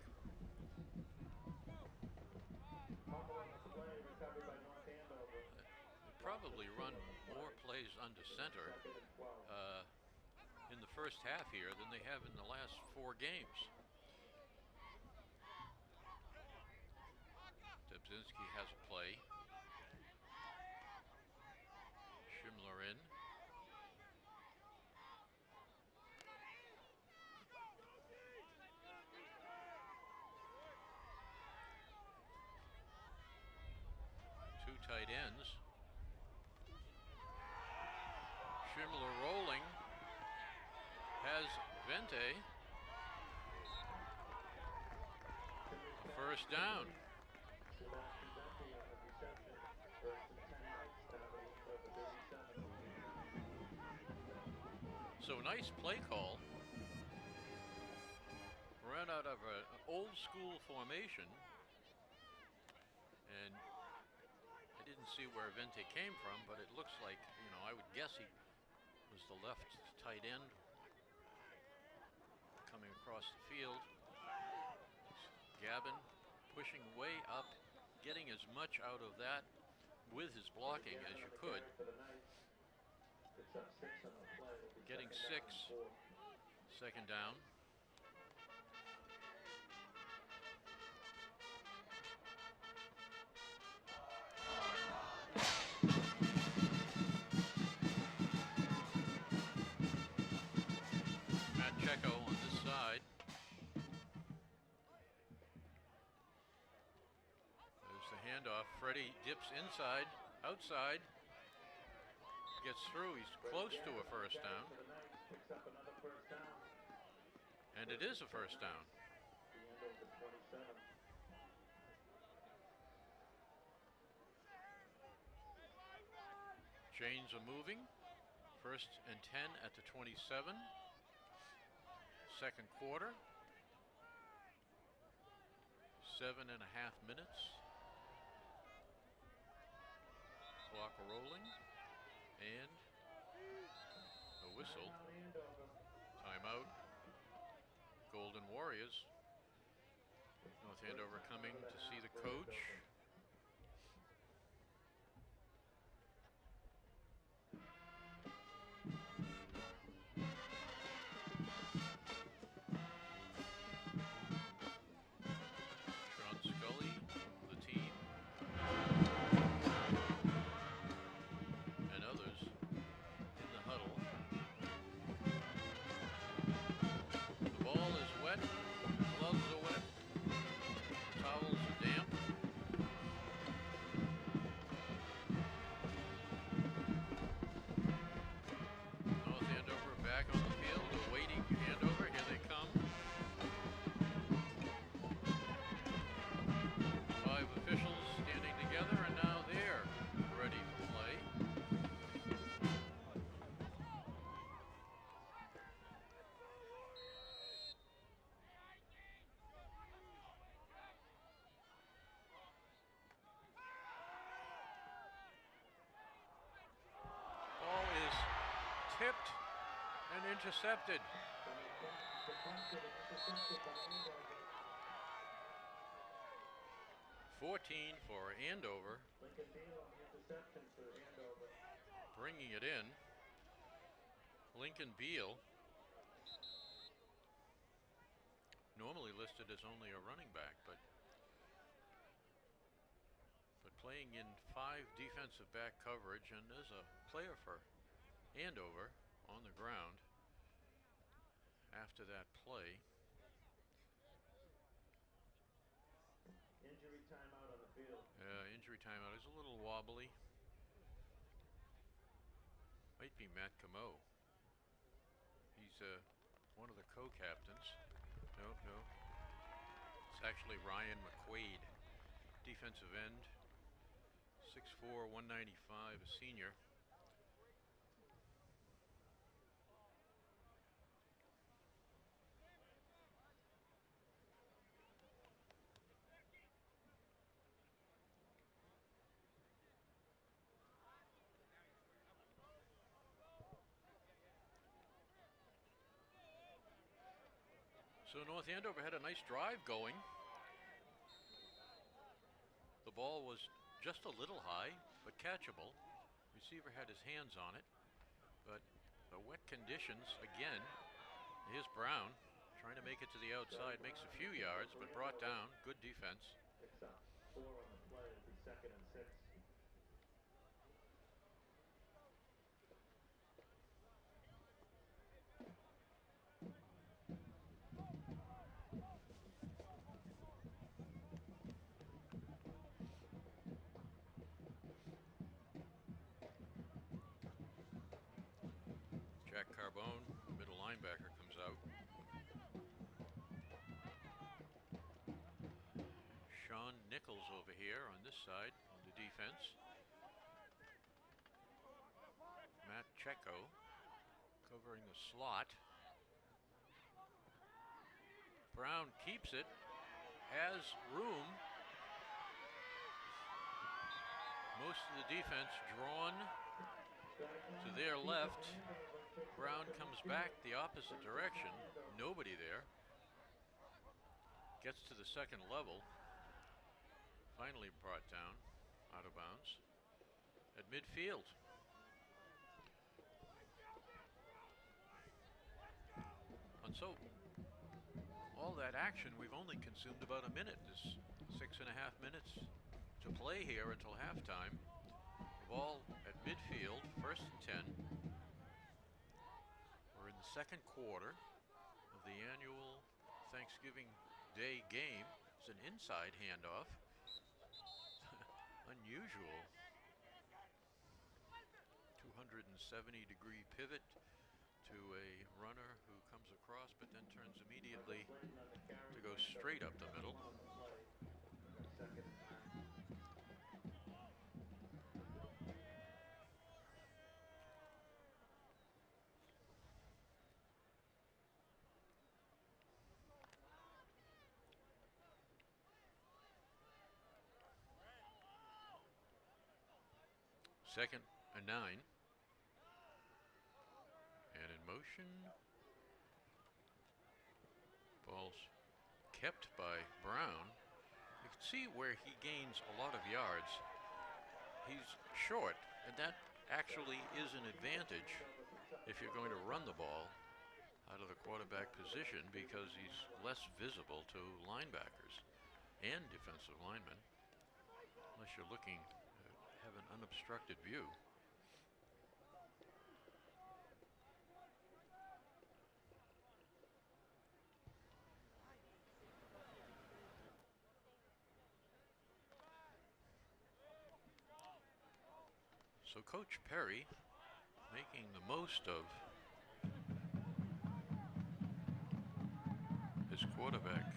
They probably run more plays under center in the first half here than they have in the last 4 games. Dubzinski has a play. Schindler in. Two tight ends. Schindler rolling. Has Vente. First down. So nice play call. Ran out of an old school formation. And I didn't see where Vente came from, but it looks like, you know, I would guess he was the left tight end coming across the field. Gavin pushing way up, getting as much out of that with his blocking as you could. Getting 6, second down. Matt Checo on this side. There's the handoff. Freddie dips inside, outside. Gets through. He's close to a first down. And it is a first down. Chains are moving. First and 10 at the 27. Second quarter. 7.5 minutes. Clock rolling. And a whistle. Timeout. Golden Warriors. North Andover coming to see the coach. Sean Scully, the team, and others in the huddle. The ball is wet, gloves are wet, towels are damp. North Andover back on the field, awaiting Andover. Here they come. 5 officials standing together, and now they're ready for play. Ball is tipped and intercepted. 14 for Andover. Bringing it in. Lincoln Beal, normally listed as only a running back, but playing in 5 defensive back coverage, and there's a player for Andover on the ground after that play. timeout. He's a little wobbly. Might be Matt Camo. He's one of the co-captains. No. It's actually Ryan McQuaid, defensive end, 6'4", 195, a senior. So North Andover had a nice drive going. The ball was just a little high, but catchable. Receiver had his hands on it, but the wet conditions again. Here's Brown trying to make it to the outside, makes a few yards, but brought down. Good defense. Picks up 4 on the play. It'll be 2nd and 6. Jack Carbone, middle linebacker, comes out. Sean Nichols over here on this side on the defense. Matt Checo covering the slot. Brown keeps it, has room. Most of the defense drawn to their left. Brown comes back the opposite direction. Nobody there. Gets to the second level. Finally brought down out of bounds at midfield. And so all that action, we've only consumed about a minute. There's 6.5 minutes to play here until halftime. Ball at midfield, 1st and 10. We're in the second quarter of the annual Thanksgiving Day game. It's an inside handoff. Unusual. 270-degree pivot to a runner who comes across but then turns immediately to go straight up the middle. Second and 9. And in motion. Ball's kept by Brown. You can see where he gains a lot of yards. He's short, and that actually is an advantage if you're going to run the ball out of the quarterback position, because he's less visible to linebackers and defensive linemen, unless you're looking have an unobstructed view. So Coach Perry making the most of his quarterback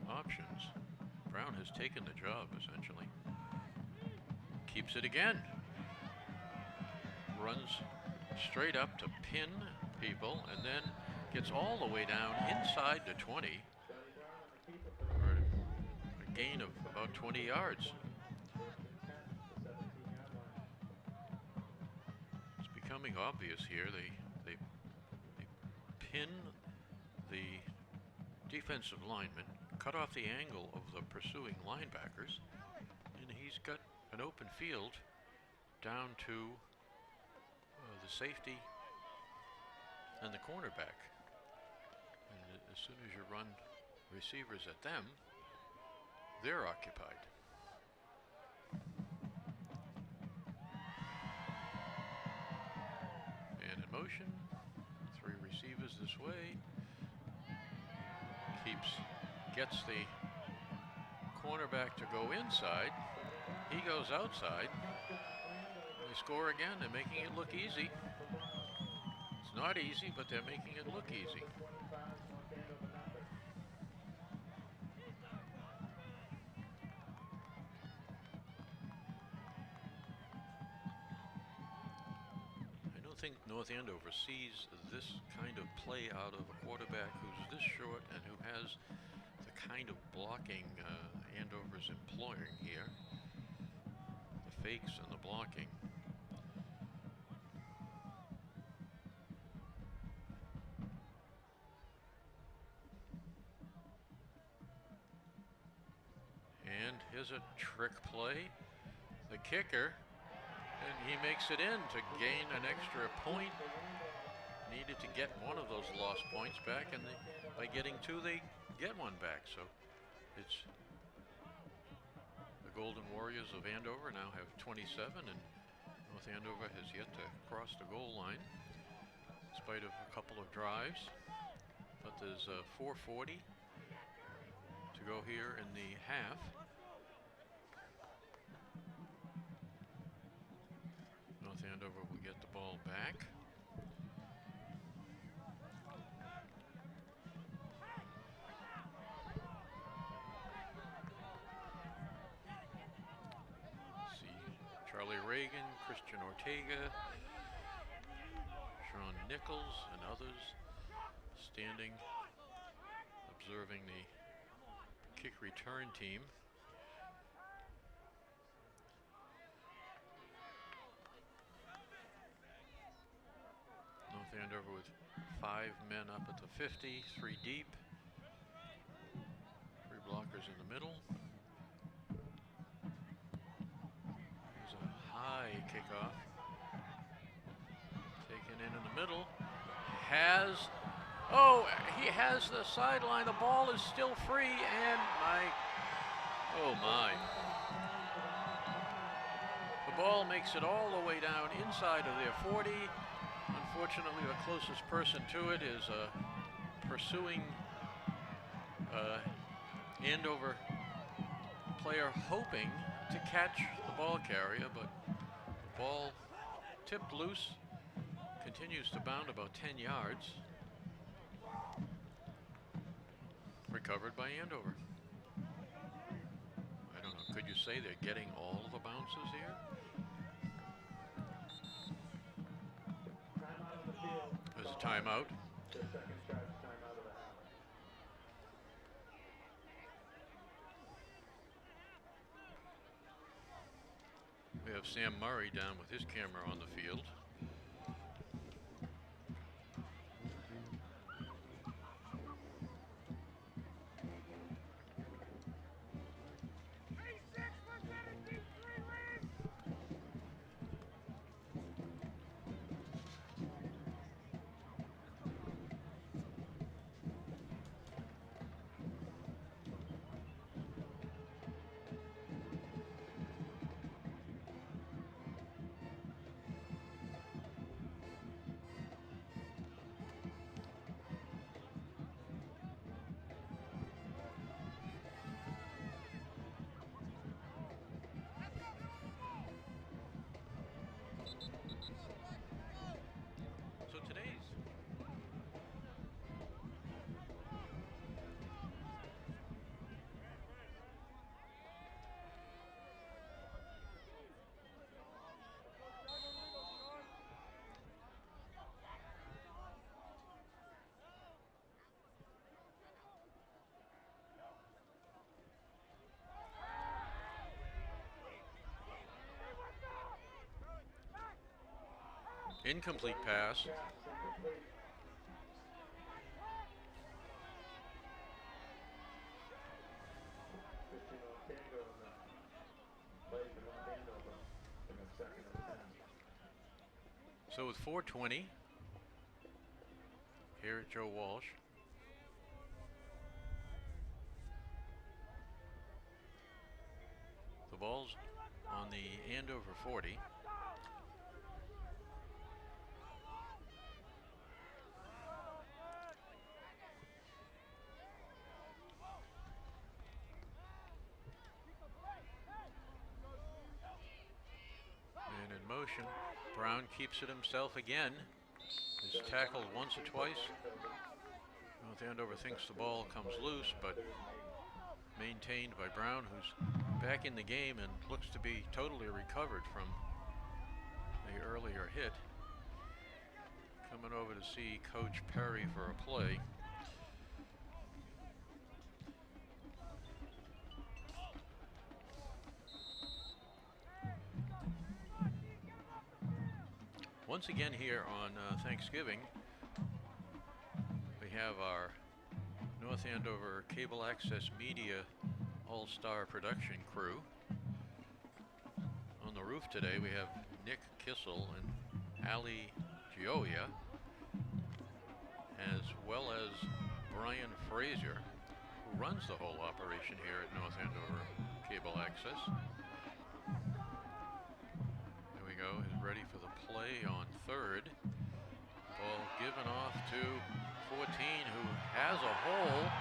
options. Brown has taken the job essentially. Keeps it again. Runs straight up to pin people and then gets all the way down inside the 20 for a gain of about 20 yards. It's becoming obvious here. They pin the defensive lineman, cut off the angle of the pursuing linebackers, and he's got an open field down to the safety and the cornerback. And as soon as you run receivers at them, they're occupied. And in motion, 3 receivers this way. Gets the cornerback to go inside. He goes outside. They score again. They're making it look easy. It's not easy, but they're making it look easy. I don't think North Andover sees this kind of play out of a quarterback who's this short and who has the kind of blocking Andover's employing here. The fakes and the blocking. And here's a trick play. The kicker, and he makes it in to gain an extra point. Needed to get one of those lost points back, and by getting two, they get one back. So it's the Golden Warriors of Andover now have 27, and North Andover has yet to cross the goal line in spite of a couple of drives. But there's 4:40 to go here in the half. North Andover will get the ball back. Charlie Reagan, Christian Ortega, Sean Nichols, and others standing, observing the kick return team. North Andover with 5 men up at the 50, 3 deep, 3 blockers in the middle. High kickoff. Taken in the middle. He has the sideline. The ball is still free, and oh my. The ball makes it all the way down inside of their 40. Unfortunately, the closest person to it is a pursuing Andover player hoping to catch the ball carrier, but the ball tipped loose, continues to bound about 10 yards. Recovered by Andover. I don't know, could you say they're getting all of the bounces here? There's a timeout. We have Sam Murray down with his camera on the field. Incomplete pass. So with 4:20 here at Joe Walsh. The ball's on the Andover 40. Brown keeps it himself again. Is tackled once or twice. North Andover thinks the ball comes loose, but maintained by Brown, who's back in the game and looks to be totally recovered from the earlier hit. Coming over to see Coach Perry for a play. Once again here on Thanksgiving, we have our North Andover Cable Access Media All-Star production crew. On the roof today we have Nick Kissel and Ali Gioia, as well as Brian Frazier, who runs the whole operation here at North Andover Cable Access. There we go, he's ready for the play on third. Ball given off to 14, who has a hole,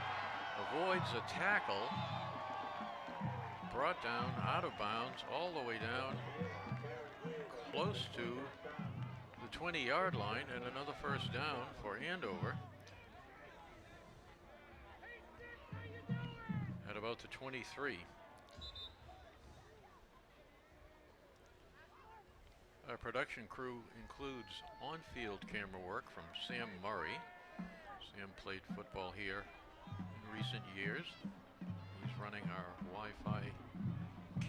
avoids a tackle, brought down out of bounds all the way down close to the 20-yard line, and another first down for Andover at about the 23. Our production crew includes on-field camera work from Sam Murray. Sam played football here in recent years. He's running our Wi-Fi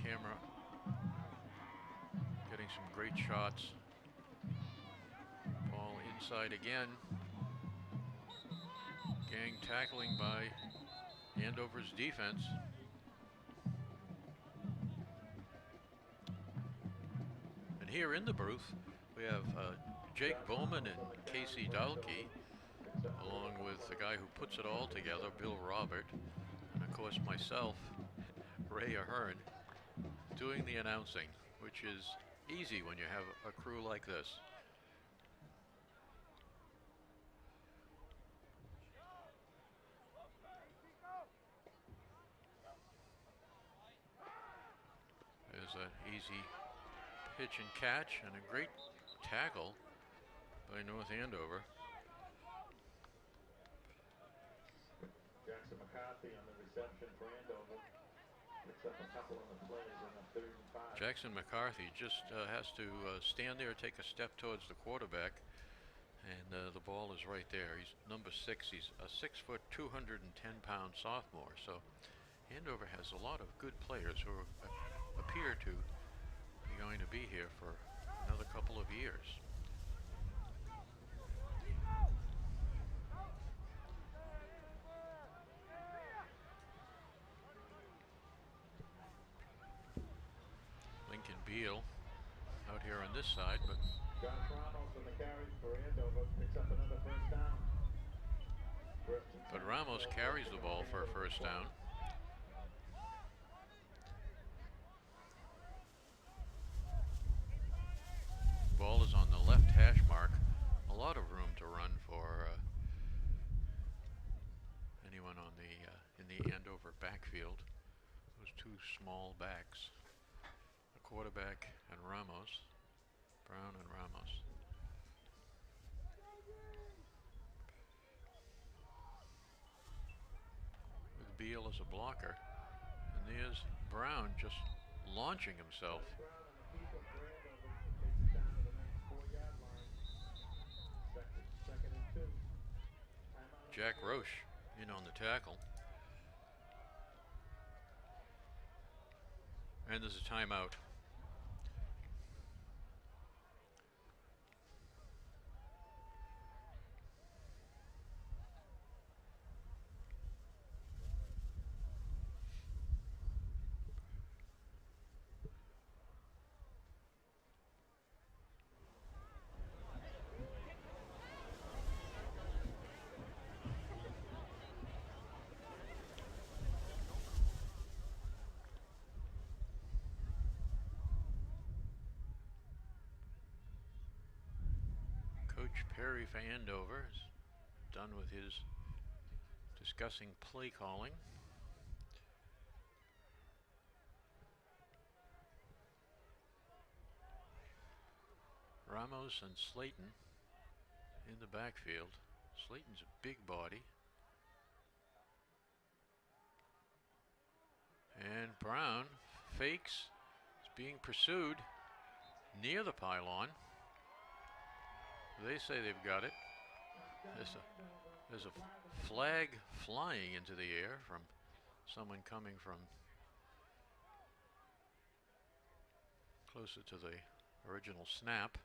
camera, getting some great shots. Ball inside again. Gang tackling by Andover's defense. Here in the booth, we have Jake Bowman and Casey Dalkey, along with the guy who puts it all together, Bill Robert, and of course myself, Ray Ahern, doing the announcing, which is easy when you have a crew like this. There's an easy pitch and catch and a great tackle by North Andover. Jackson McCarthy on the reception for Andover. Picks up a couple of the plays on the 3rd and 5. Jackson McCarthy just has to stand there, take a step towards the quarterback, and the ball is right there. He's number 6. He's a 6 foot, 210-pound sophomore. So Andover has a lot of good players who appear to going to be here for another couple of years. Lincoln Beal out here on this side, but Josh Ramos on the carry for Andover picks up another first down. But Ramos carries the ball for a first down. Ball is on the left hash mark. A lot of room to run for anyone on the in the Andover backfield. Those two small backs, the quarterback and Ramos, Brown and Ramos. With Beal as a blocker, and there's Brown just launching himself. Jack Roche in on the tackle. And there's a timeout. Coach Perry for Andover is done with his discussing play calling. Ramos and Slayton in the backfield. Slayton's a big body. And Brown fakes. Is being pursued near the pylon. They say they've got it. There's a flag flying into the air from someone coming from closer to the original snap.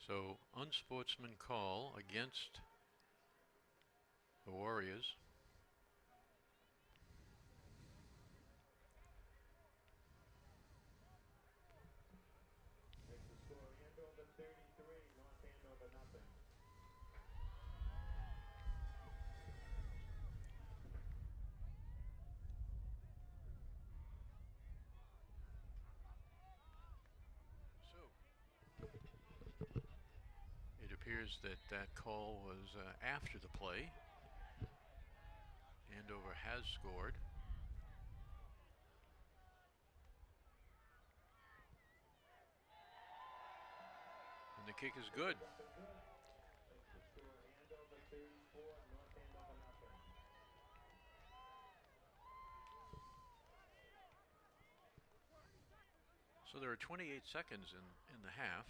So, unsportsman call against the Warriors. Makes the score Andover 33, North Andover nothing. It appears that that call was after the play. Andover has scored. And the kick is good. Makes the score Andover 34, North Andover nothing. So there are 28 seconds in the half.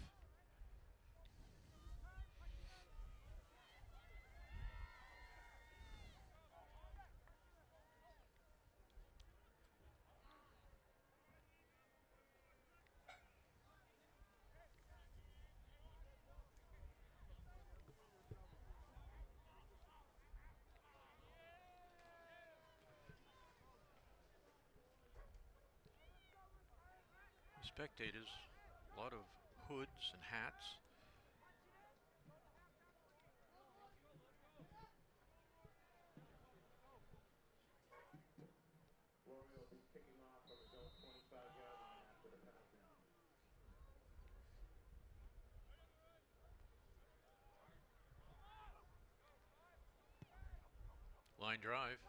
Spectators, a lot of hoods and hats. Warrior will be kicking off from his own 25-yard line after the penalty. Line drive,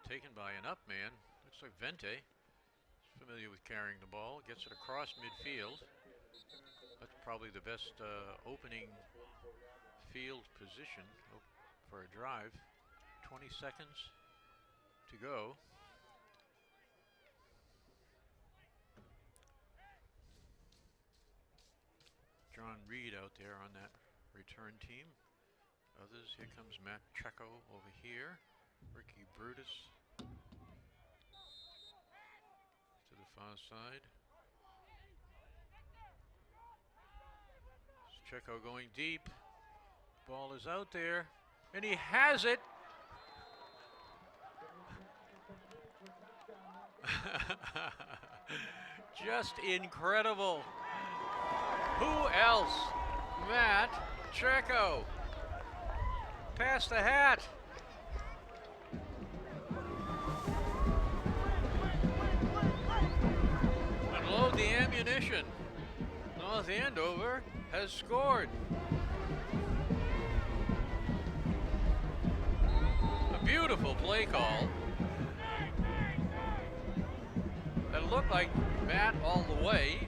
taken by an up man. Looks like Vente. Familiar with carrying the ball, gets it across midfield. That's probably the best opening field position for a drive. 20 seconds to go. John Reed out there on that return team. Others, here comes Matt Checo over here. Ricky Brutus to the far side. Checo going deep. Ball is out there, and he has it. Just incredible. Who else? Matt Checo. Pass the hat. Unload the ammunition. North Andover has scored. A beautiful play call. That looked like Matt all the way.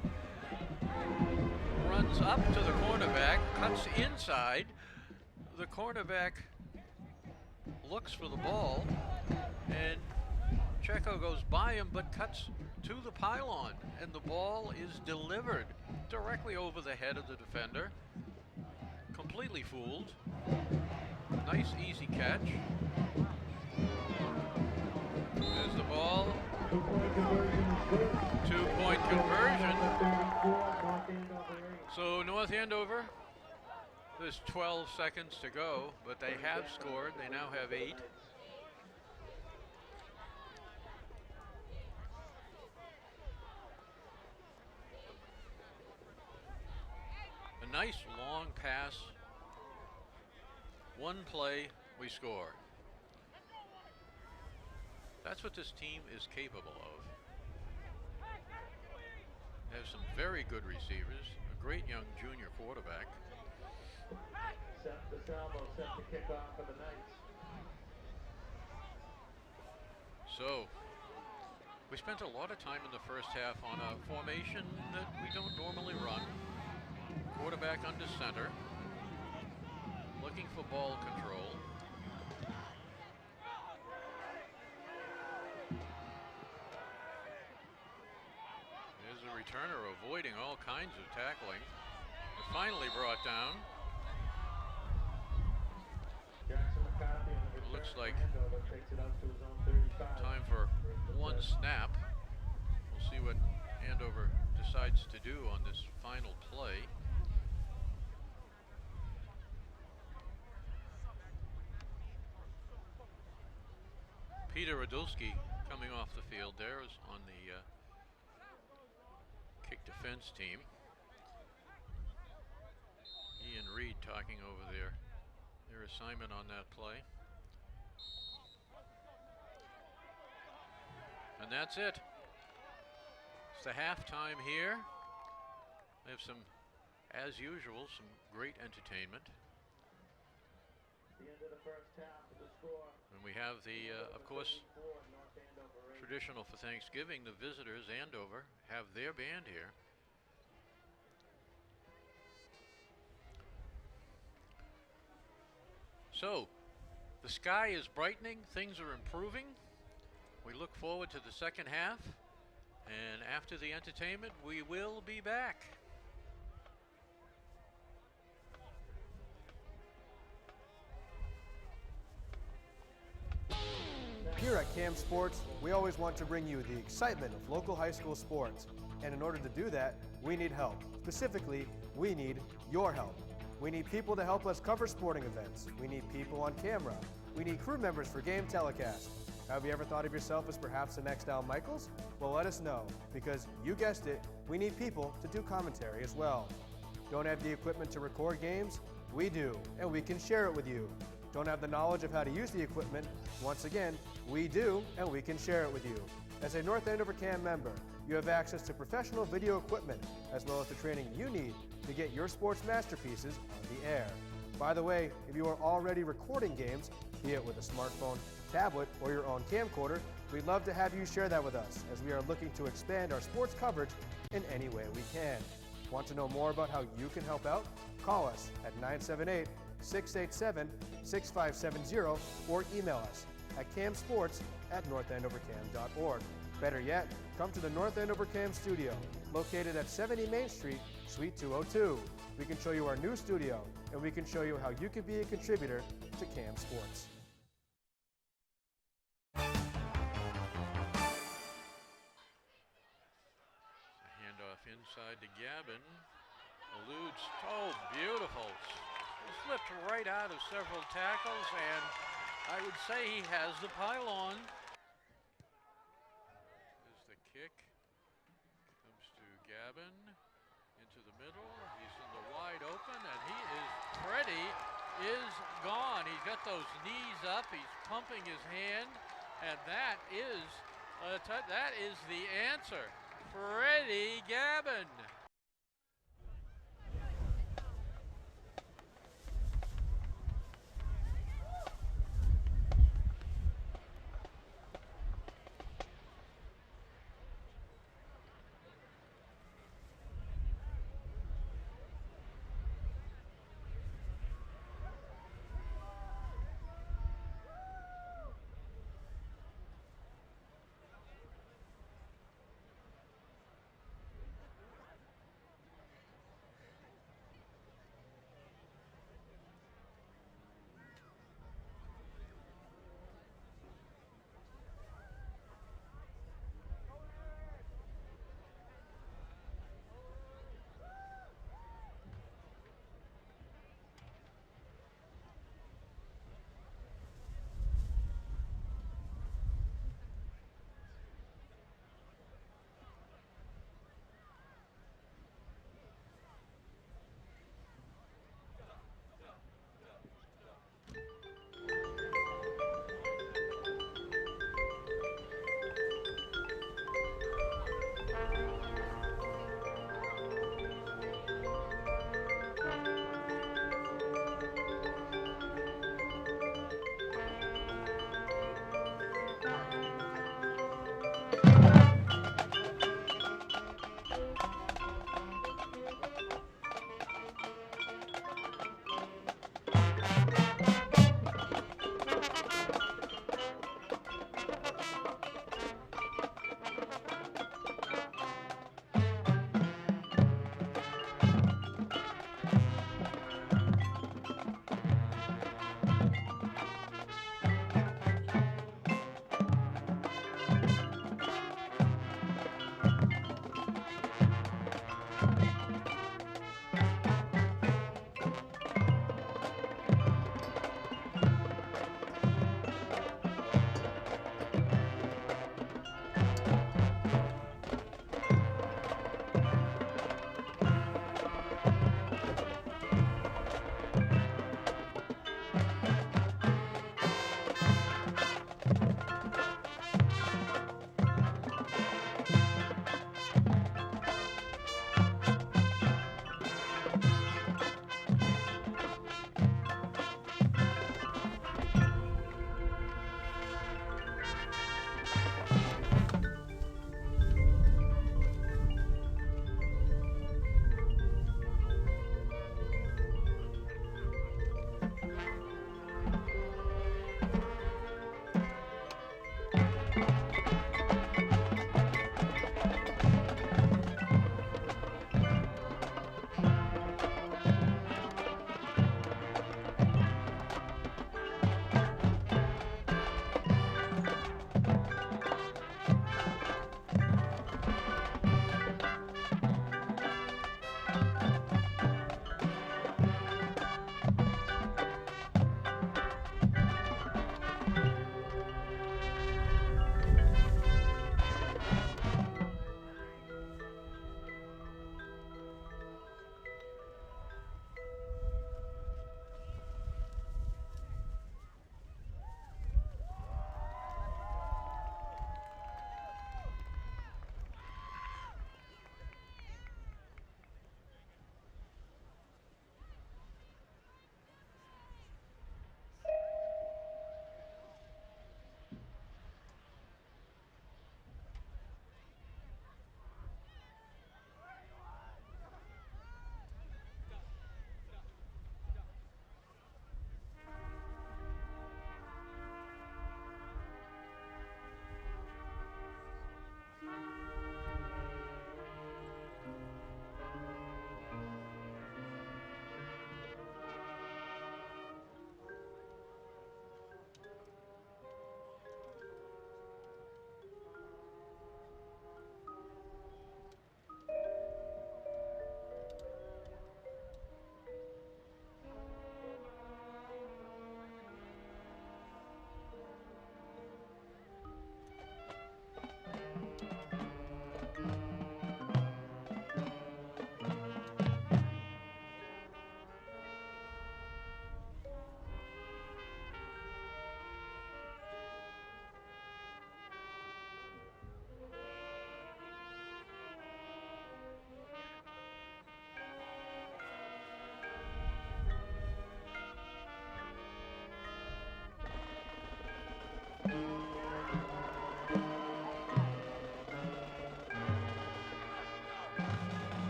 Runs up to the cornerback, cuts inside. The cornerback looks for the ball, and Checo goes by him but cuts to the pylon, and the ball is delivered directly over the head of the defender. Completely fooled. Nice, easy catch. There's the ball. 2-point conversion. So North Andover, there's 12 seconds to go, but they have scored. They now have 8. A nice long pass. One play, we score. That's what this team is capable of. They have some very good receivers, a great young junior quarterback. Seth DeSalvo set to kick off for the Knights. So, we spent a lot of time in the first half on a formation that we don't normally run. Quarterback under center, looking for ball control. There's a returner avoiding all kinds of tackling. They're finally brought down. It looks like time for one snap. We'll see what Andover decides to do on this final play. Peter Radulski coming off the field there is on the kick defense team. Ian Reed talking over their assignment on that play. And that's it. It's the halftime here. We have some, as usual, some great entertainment. The end of the first half of the score. And we have the, of course, traditional for Thanksgiving, the visitors, Andover, have their band here. So, the sky is brightening, things are improving. We look forward to the second half, and after the entertainment, we will be back. Here at CAM Sports, we always want to bring you the excitement of local high school sports. And in order to do that, we need help. Specifically, we need your help. We need people to help us cover sporting events. We need people on camera. We need crew members for game telecast. Have you ever thought of yourself as perhaps the next Al Michaels? Well, let us know, because you guessed it, we need people to do commentary as well. Don't have the equipment to record games? We do, and we can share it with you. Don't have the knowledge of how to use the equipment? Once again, we do, and we can share it with you. As a North Andover CAM member, you have access to professional video equipment, as well as the training you need to get your sports masterpieces on the air. By the way, if you are already recording games, be it with a smartphone, tablet, or your own camcorder, we'd love to have you share that with us, as we are looking to expand our sports coverage in any way we can. Want to know more about how you can help out? Call us at 978-687-6570 or email us at camsports@northandovercam.org. Better yet, come to the North Andover CAM studio, located at 70 Main Street, Suite 202. We can show you our new studio, and we can show you how you can be a contributor to CAM Sports. Handoff inside to Gavin. Eludes. Oh, beautiful. Slipped right out of several tackles, and I would say he has the pylon. There's the kick. Comes to Gavin. Into the middle. He's in the wide open, and Freddie is gone. He's got those knees up. He's pumping his hand, and that is the answer. Freddie Gavin.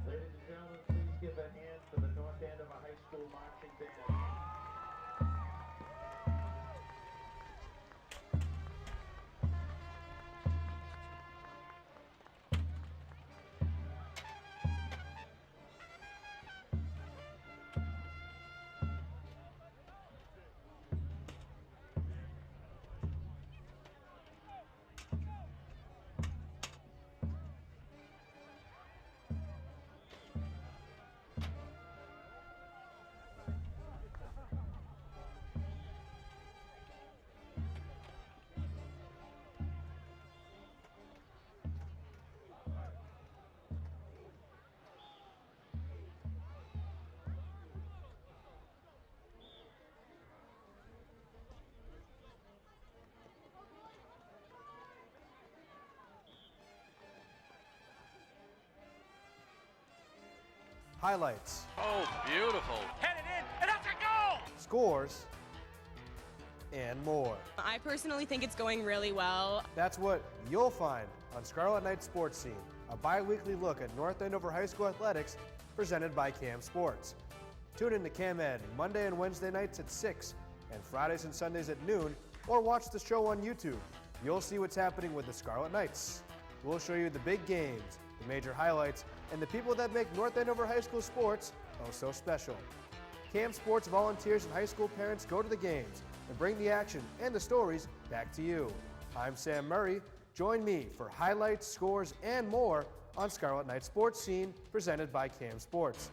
Ladies and gentlemen, please give a hand for the North Andover High School marching band. Highlights, Oh, beautiful. Headed in, and that's a goal! scores, and more. I personally think it's going really well. That's what you'll find on Scarlet Knights Sports Scene, a bi-weekly look at North Andover High School athletics presented by CAM Sports. Tune in to CAM Ed Monday and Wednesday nights at 6 and Fridays and Sundays at noon, or watch the show on YouTube. You'll see what's happening with the Scarlet Knights. We'll show you the big games, the major highlights, and the people that make North Andover High School sports oh so special. CAM Sports volunteers and high school parents go to the games and bring the action and the stories back to you. I'm Sam Murray. Join me for highlights, scores, and more on Scarlet Knights Sports Scene presented by CAM Sports.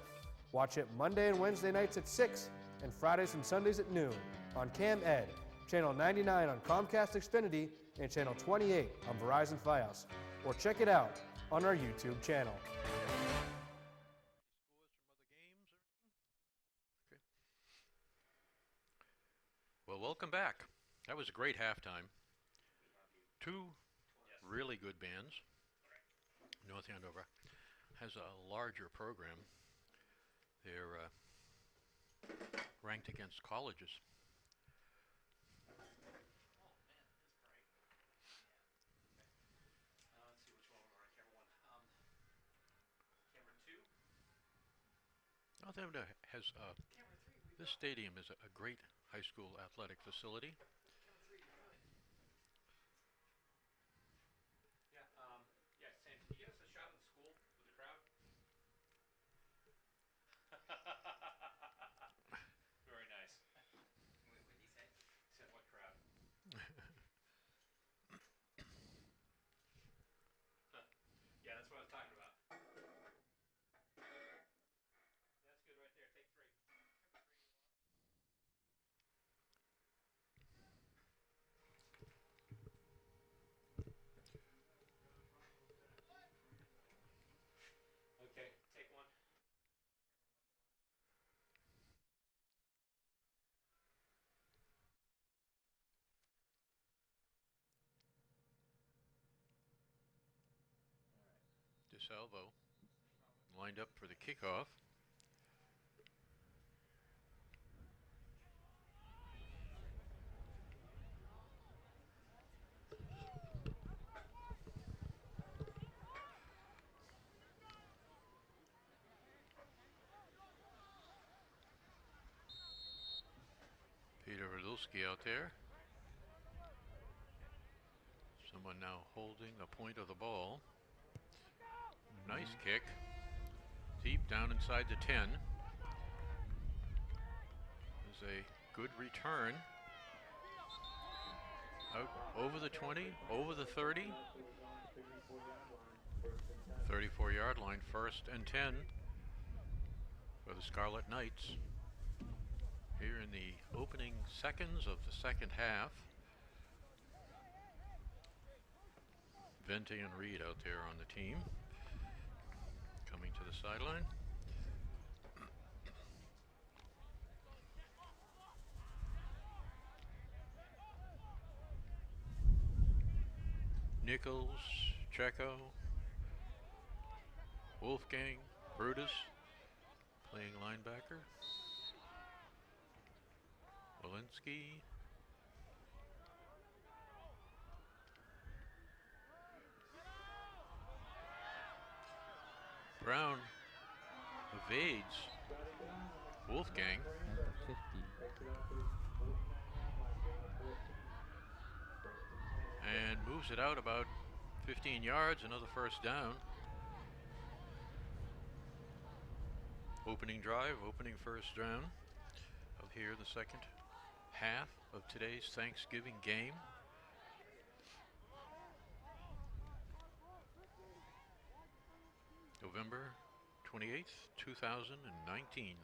Watch it Monday and Wednesday nights at 6 and Fridays and Sundays at noon on CAM Ed, Channel 99 on Comcast Xfinity and Channel 28 on Verizon Fios. Or check it out on our YouTube channel. Well, welcome back. That was a great halftime. Two really good bands. North Andover has a larger program. They're ranked against colleges. North Andover has this stadium is a great high school athletic facility. Yeah, Sam, can you get us a shot of the school with the crowd? Very nice. What did he say? He said, what crowd? DeSalvo lined up for the kickoff. Peter Radulski out there. Someone now holding the point of the ball. Nice kick. Deep down inside the 10. There's a good return. Out over the 20, over the 30. 34-yard line, 1st and 10 for the Scarlet Knights. Here in the opening seconds of the second half. Vente and Reed out there on the team. Coming to the sideline. Nichols, Checo, Wolfgang, Brutus playing linebacker. Walensky. Brown evades Wolfgang. And moves it out about 15 yards, another 1st down. Opening drive, opening 1st down of here the second half of today's Thanksgiving game. November 28th, 2019.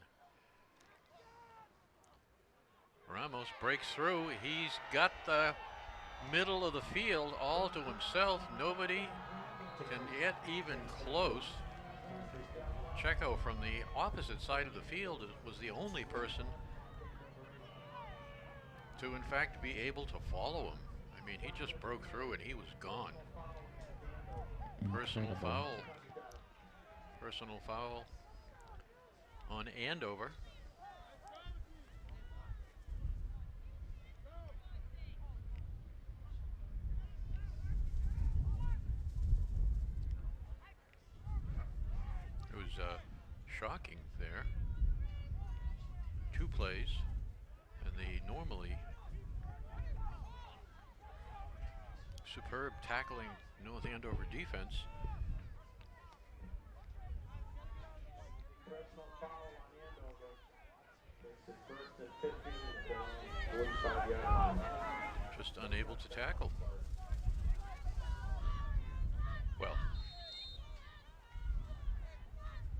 Ramos breaks through. He's got the middle of the field all to himself. Nobody can get even close. Checo from the opposite side of the field was the only person to in fact be able to follow him. I mean, he just broke through and he was gone. Personal foul. Personal foul on Andover. It was shocking there. 2 plays, and the normally superb tackling North Andover defense. Personal foul on Andover. Makes it 1st and 15 at 45 yards. Just unable to tackle. Well,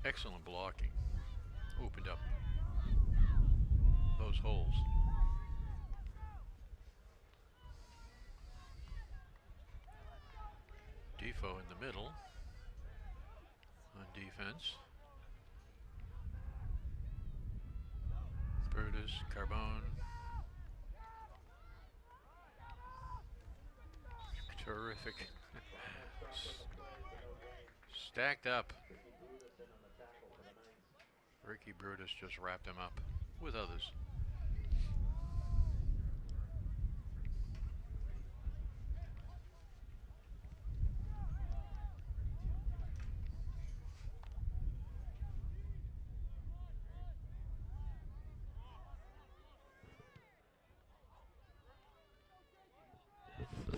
excellent blocking. Opened up those holes. Defoe in the middle on defense. Brutus, Carbone. Terrific. Stacked up. Ricky Brutus just wrapped him up with others.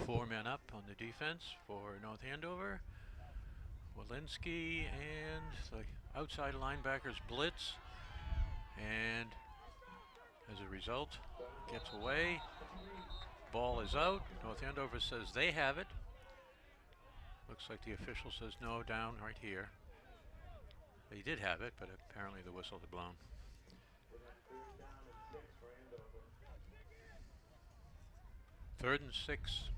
Four men up on the defense for North Andover. Walensky and the outside linebackers blitz, and as a result gets away. Ball is out. North Andover says they have it. Looks like the official says no, down right here. They did have it, but apparently the whistle had blown. 3rd and 6.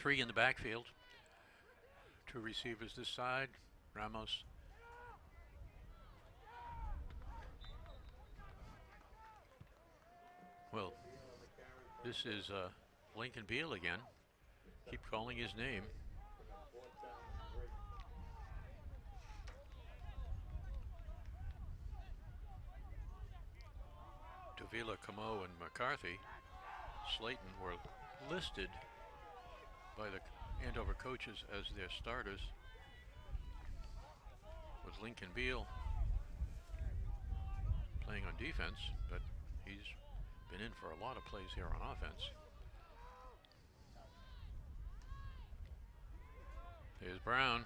three in the backfield. Two receivers this side. Ramos. Well, this is Lincoln Beal again. Keep calling his name. Davila, Camo, and McCarthy, Slayton were listed by the Andover coaches as their starters, with Lincoln Beal playing on defense, but he's been in for a lot of plays here on offense. There's Brown.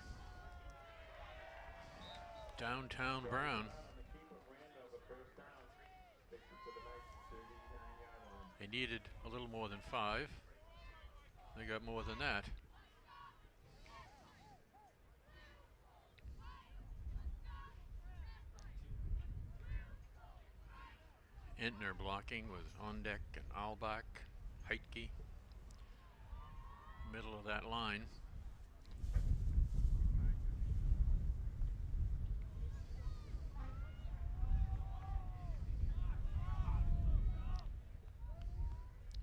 Downtown Brown. They needed a little more than 5. They got more than that. Entner blocking with Ondeck and Albach, Heitke. Middle of that line.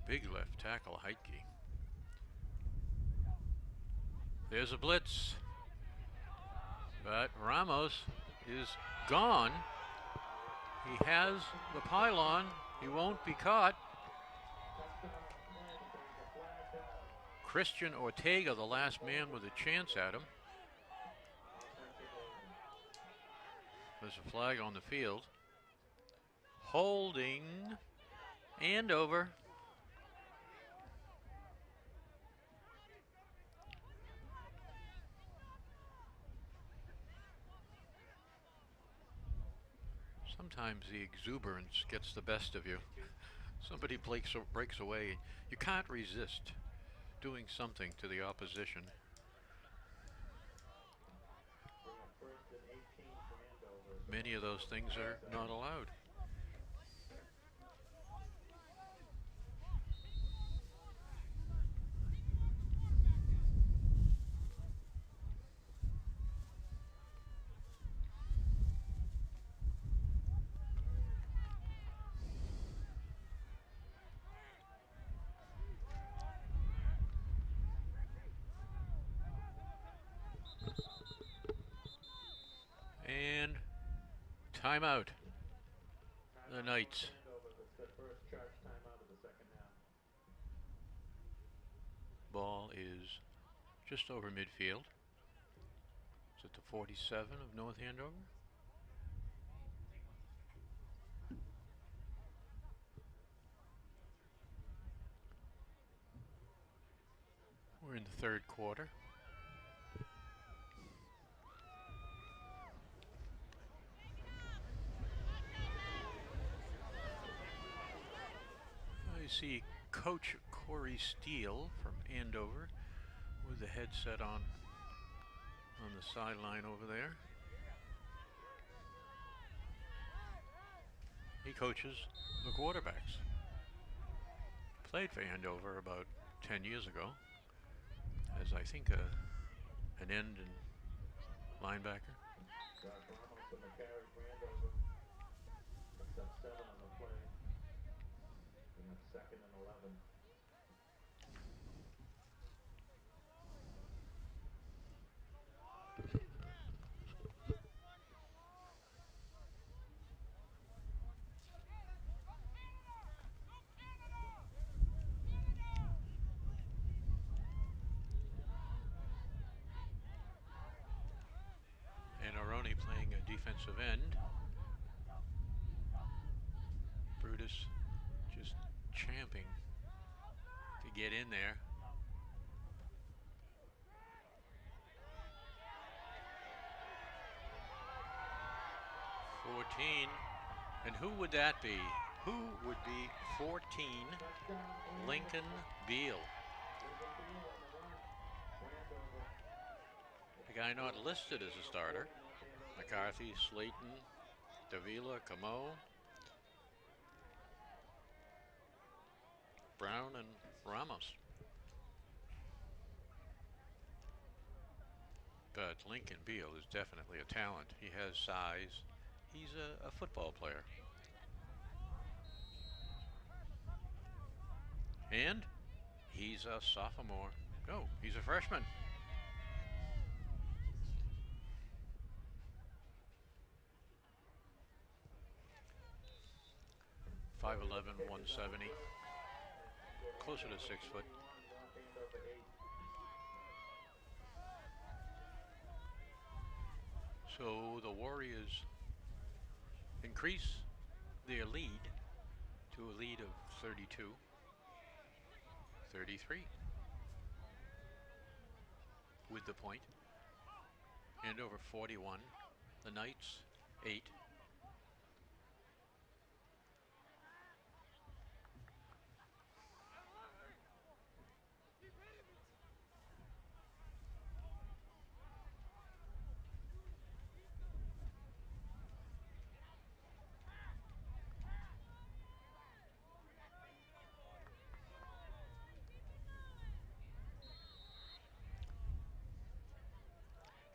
Big left tackle, Heitke. There's a blitz, but Ramos is gone. He has the pylon. He won't be caught. Christian Ortega, the last man with a chance at him. There's a flag on the field. Holding Andover. Sometimes the exuberance gets the best of you. Somebody breaks away. You can't resist doing something to the opposition. Many of those things are not allowed. And timeout. The Knights. Ball is just over midfield. It's at the 47 of North Andover. We're in the third quarter. You see Coach Corey Steele from Andover with the headset on the sideline over there. He coaches the quarterbacks. Played for Andover about 10 years ago as I think an end and linebacker. Second and 11. And Aroni playing a defensive end. Brutus just champing to get in there. And who would that be? Who would be 14? Lincoln Beal. The guy not listed as a starter. McCarthy, Slayton, Davila, Camo, Brown, and Ramos. But Lincoln Beal is definitely a talent. He has size. He's a football player. And he's a sophomore. No, he's a freshman. 5'11", 170. Closer to 6 foot. So the Warriors increase their lead to a lead of 32, 33 with the point. Andover 41, the Knights 8.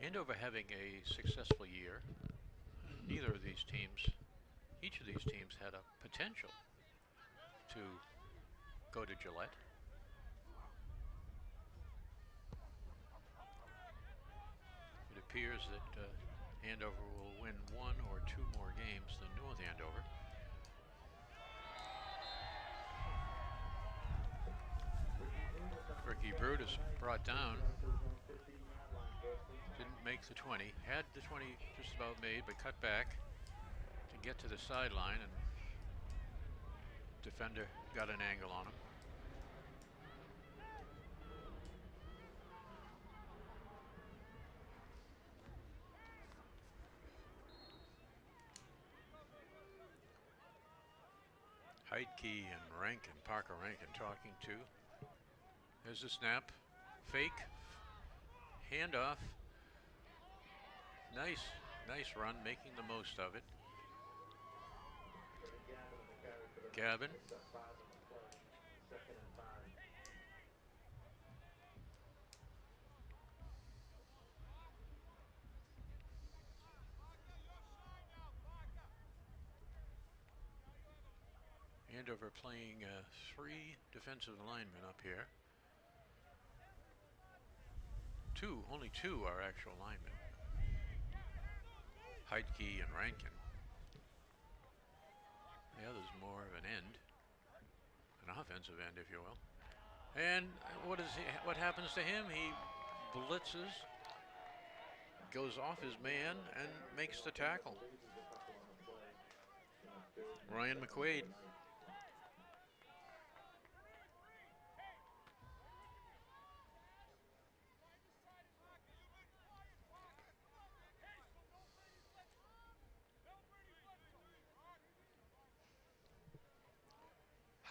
Andover having a successful year. Neither of these teams, each of these teams had a potential to go to Gillette. It appears that Andover will win 1 or 2 more games than North Andover. Ricky Brutus brought down. Didn't make the 20. Had the 20 just about made, but cut back to get to the sideline, and defender got an angle on him. Heidke and Rankin, Parker Rankin talking to. There's the snap. Fake. Handoff. Nice run, making the most of it. Gavin. Andover playing 3 defensive linemen up here. Only two are actual linemen. Heidke and Rankin. The other's more of an end, an offensive end, if you will. And what happens to him? He blitzes, goes off his man, and makes the tackle. Ryan McQuaid.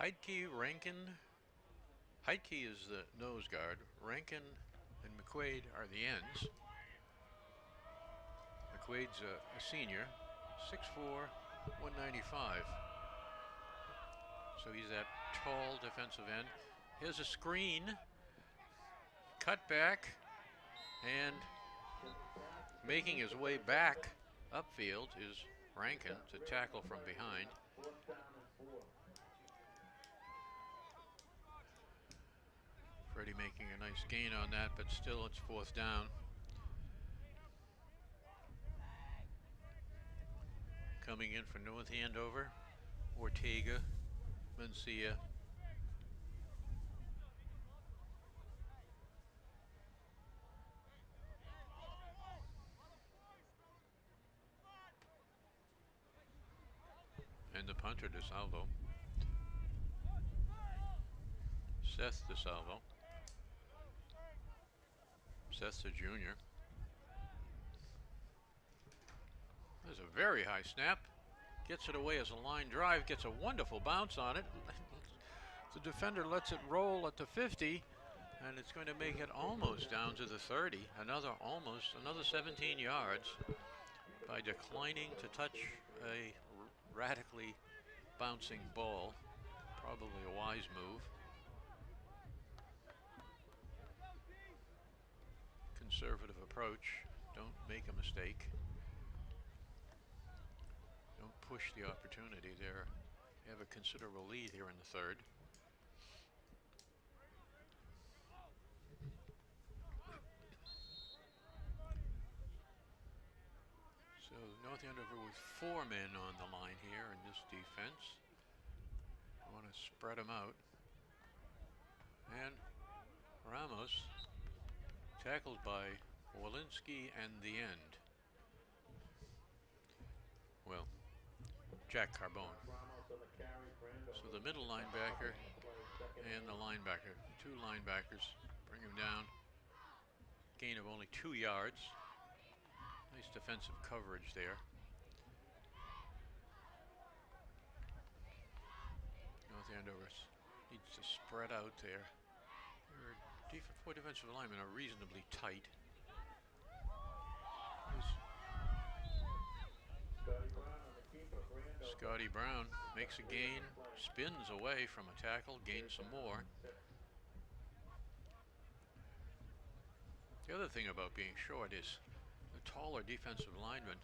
Heidke, Rankin. Heidke is the nose guard. Rankin and McQuaid are the ends. McQuaid's a senior, 6'4", 195. So he's that tall defensive end. Here's a screen. Cut back. And making his way back upfield is Rankin to tackle from behind. Freddie making a nice gain on that, but still it's 4th down. Coming in for North Andover, Ortega, Mencia. And the punter, DeSalvo. Seth DeSalvo. Seth's a junior. There's a very high snap. Gets it away as a line drive. Gets a wonderful bounce on it. The defender lets it roll at the 50, and it's going to make it almost down to the 30. Another 17 yards by declining to touch a radically bouncing ball. Probably a wise move. Conservative approach. Don't make a mistake. Don't push the opportunity there. They have a considerable lead here in the third. So North Andover with 4 men on the line here in this defense. I want to spread them out. And Ramos tackled by Walensky and the end. Well, Jack Carbone. So the middle linebacker and the linebacker, 2 linebackers, bring him down. Gain of only 2 yards. Nice defensive coverage there. North Andover needs to spread out there. Their 4 defensive linemen are reasonably tight. Scotty Brown makes a gain, spins away from a tackle, gains some more. The other thing about being short is the taller defensive linemen,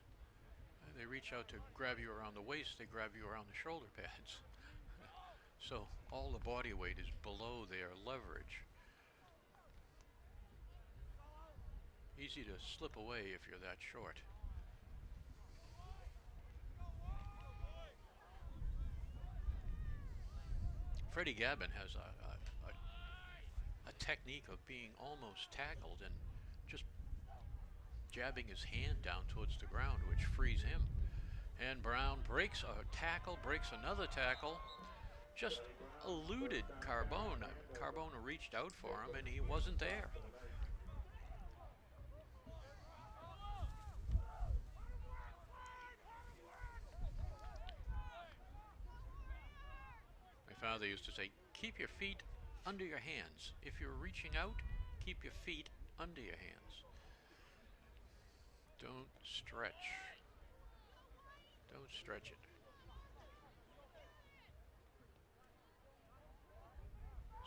they reach out to grab you around the waist, they grab you around the shoulder pads. So all the body weight is below their leverage. Easy to slip away if you're that short. Freddie Gavin has a technique of being almost tackled and just jabbing his hand down towards the ground, which frees him. And Brown breaks a tackle, breaks another tackle, just eluded Carbone. Carbone reached out for him and he wasn't there. My father used to say, keep your feet under your hands. If you're reaching out, keep your feet under your hands. Don't stretch. Don't stretch it.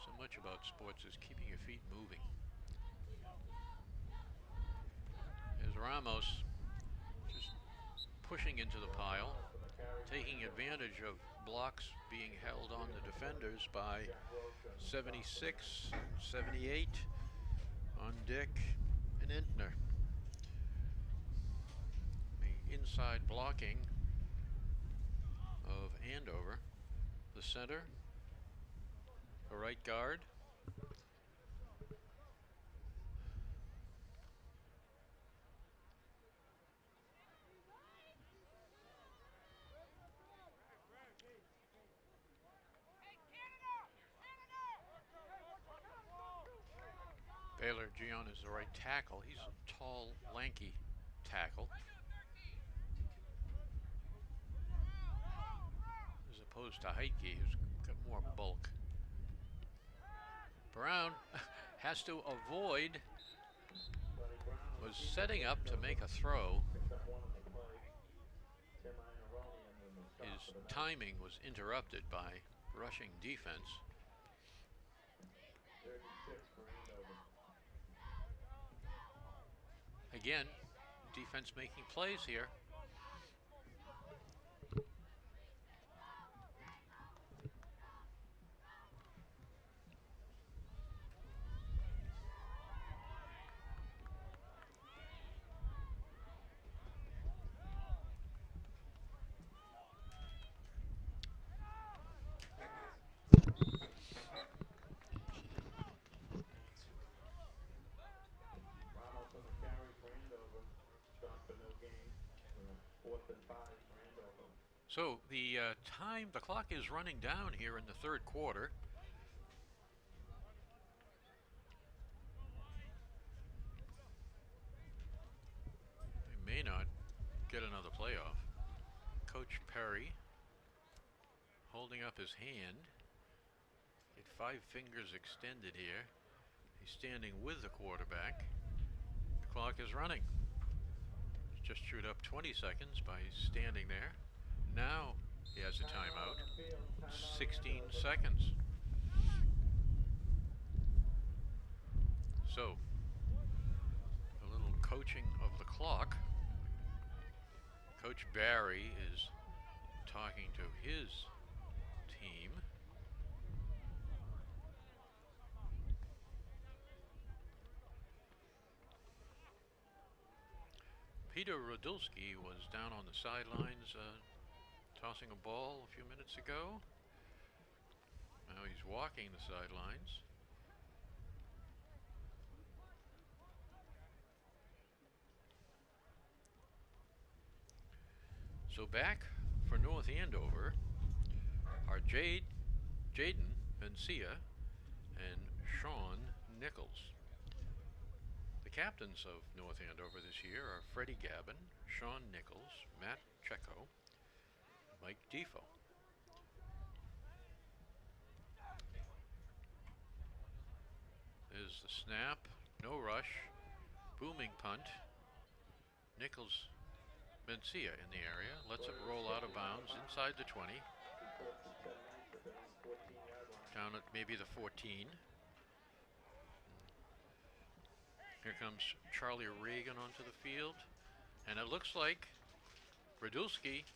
So much about sports is keeping your feet moving. As Ramos just pushing into the pile, taking advantage of blocks being held on the defenders by 76, 78 on Dick and Entner. The inside blocking of Andover, the center, the right guard. Baylor Gion is the right tackle. He's a tall, lanky tackle, as opposed to Heike, who's got more bulk. Brown has to avoid, was setting up to make a throw. His timing was interrupted by rushing defense. Again, defense making plays here. So the clock is running down here in the third quarter. They may not get another playoff. Coach Perry holding up his hand. Get 5 fingers extended here. He's standing with the quarterback. The clock is running. Just chewed up 20 seconds by standing there. Now he has a timeout. 16 seconds. So, a little coaching of the clock. Coach Barry is talking to his team. Peter Radulski was down on the sidelines tossing a ball a few minutes ago. Now he's walking the sidelines. So back for North Andover are Jaden Mencia and Sean Nichols. The captains of North Andover this year are Freddie Gavin, Sean Nichols, Matt Checo, Mike Defoe. There's the snap, no rush, booming punt. Nichols Mencia in the area, lets it roll out of bounds inside the 20. Down at maybe the 14. Here comes Charlie Reagan onto the field. And it looks like Radulski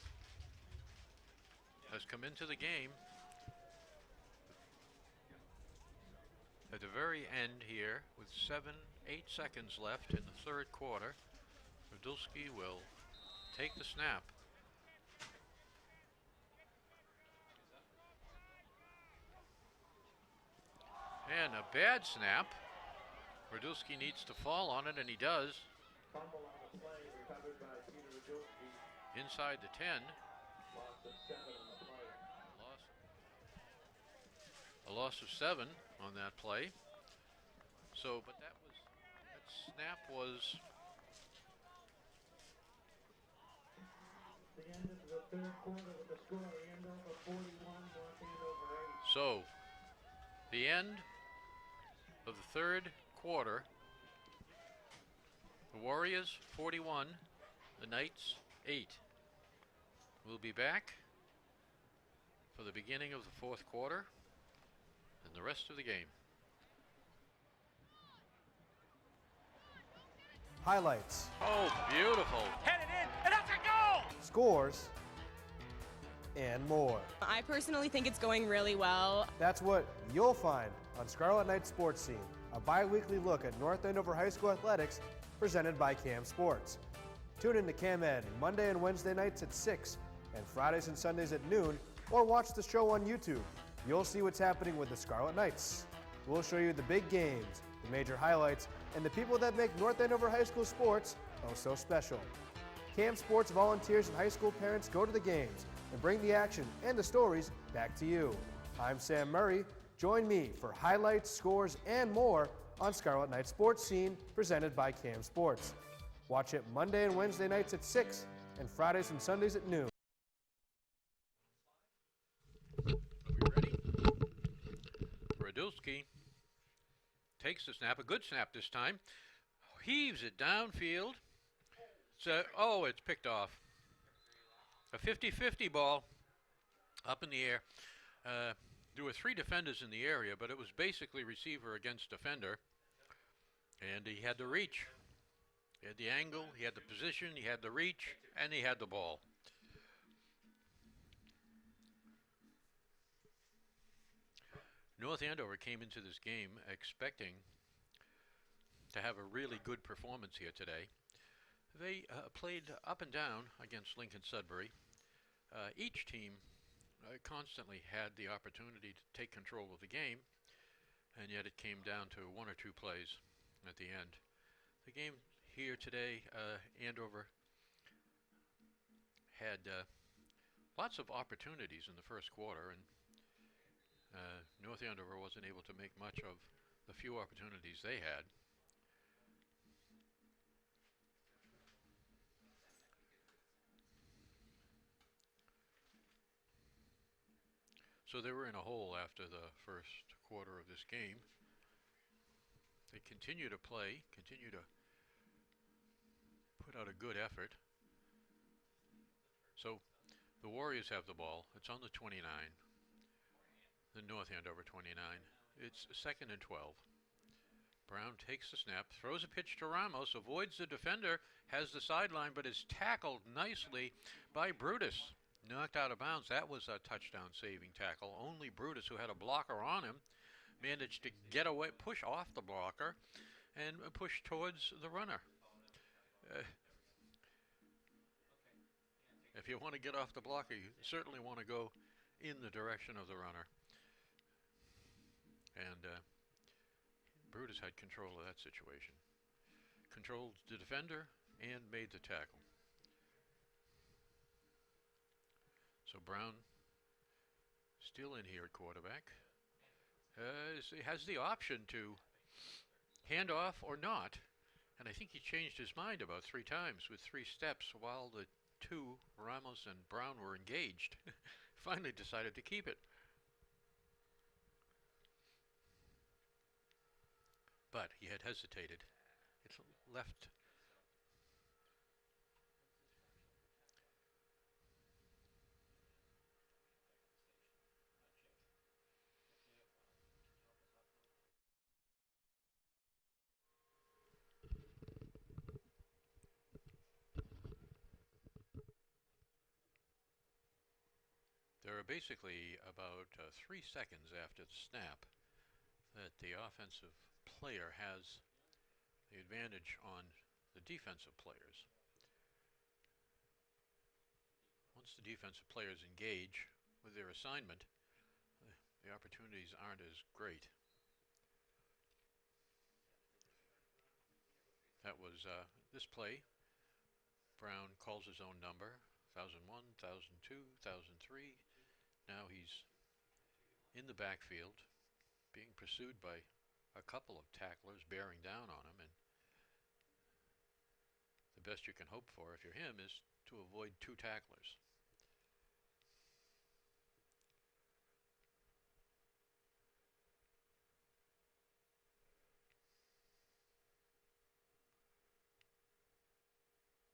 has come into the game at the very end here with 8 seconds left in the third quarter. Radulski will take the snap. And a bad snap. Radulski needs to fall on it, and he does. Fumble on the play, recovered by Peter Radulski. Inside the 10. Loss of 7 on the play. A loss of 7 on that play. So, but that snap was The end of the third quarter with the score, Andover 41, North Andover 8. so. The end of the third quarter. The Warriors 41, the Knights 8. We'll be back for the beginning of the fourth quarter and the rest of the game. Highlights, Oh, beautiful. Headed in, and that's a goal! scores, and more. I personally think it's going really well. That's what you'll find on Scarlet Knights Sports Scene, a bi-weekly look at North Andover High School athletics presented by Cam Sports. Tune in to Cam Ed Monday and Wednesday nights at 6 and Fridays and Sundays at noon, or watch the show on YouTube. You'll see what's happening with the Scarlet Knights. We'll show you the big games, the major highlights, and the people that make North Andover High School sports oh so special. Cam Sports volunteers and high school parents go to the games and bring the action and the stories back to you. I'm Sam Murray. Join me for highlights, scores, and more on Scarlet Knights Sports Scene presented by Cam Sports. Watch it Monday and Wednesday nights at 6 and Fridays and Sundays at noon. Are we ready? Radulski takes the snap, a good snap this time, heaves it downfield. It's picked off. A 50-50 ball up in the air. There were 3 defenders in the area, but it was basically receiver against defender. And he had the reach. He had the angle, he had the position, he had the reach, and he had the ball. North Andover came into this game expecting to have a really good performance here today. They played up and down against Lincoln Sudbury. Each team constantly had the opportunity to take control of the game, and yet it came down to 1 or 2 plays at the end. The game here today, Andover had lots of opportunities in the first quarter, and North Andover wasn't able to make much of the few opportunities they had. So they were in a hole after the first quarter of this game. They continue to play, continue to put out a good effort. So the Warriors have the ball. It's on the 29. The North Andover 29. It's 2nd and 12. Brown takes the snap, throws a pitch to Ramos, avoids the defender, has the sideline, but is tackled nicely by Brutus. Knocked out of bounds. That was a touchdown-saving tackle. Only Brutus, who had a blocker on him, managed to get away, push off the blocker, and push towards the runner. If you want to get off the blocker, you certainly want to go in the direction of the runner. And Brutus had control of that situation. Controlled the defender and made the tackle. So Brown still in here at quarterback. He has the option to hand off or not. And I think he changed his mind about 3 times with 3 steps while the 2, Ramos and Brown, were engaged. Finally decided to keep it. But he had hesitated. It's left. There are basically about 3 seconds after the snap that the offensive player has the advantage on the defensive players. Once the defensive players engage with their assignment, the opportunities aren't as great. That was this play. Brown calls his own number, 1001, 1002, 1003. Now he's in the backfield, being pursued by a couple of tacklers bearing down on him, and the best you can hope for if you're him is to avoid 2 tacklers.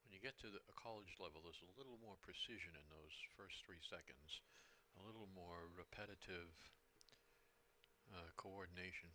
When you get to a college level, there's a little more precision in those first 3 seconds, a little more repetitive coordination.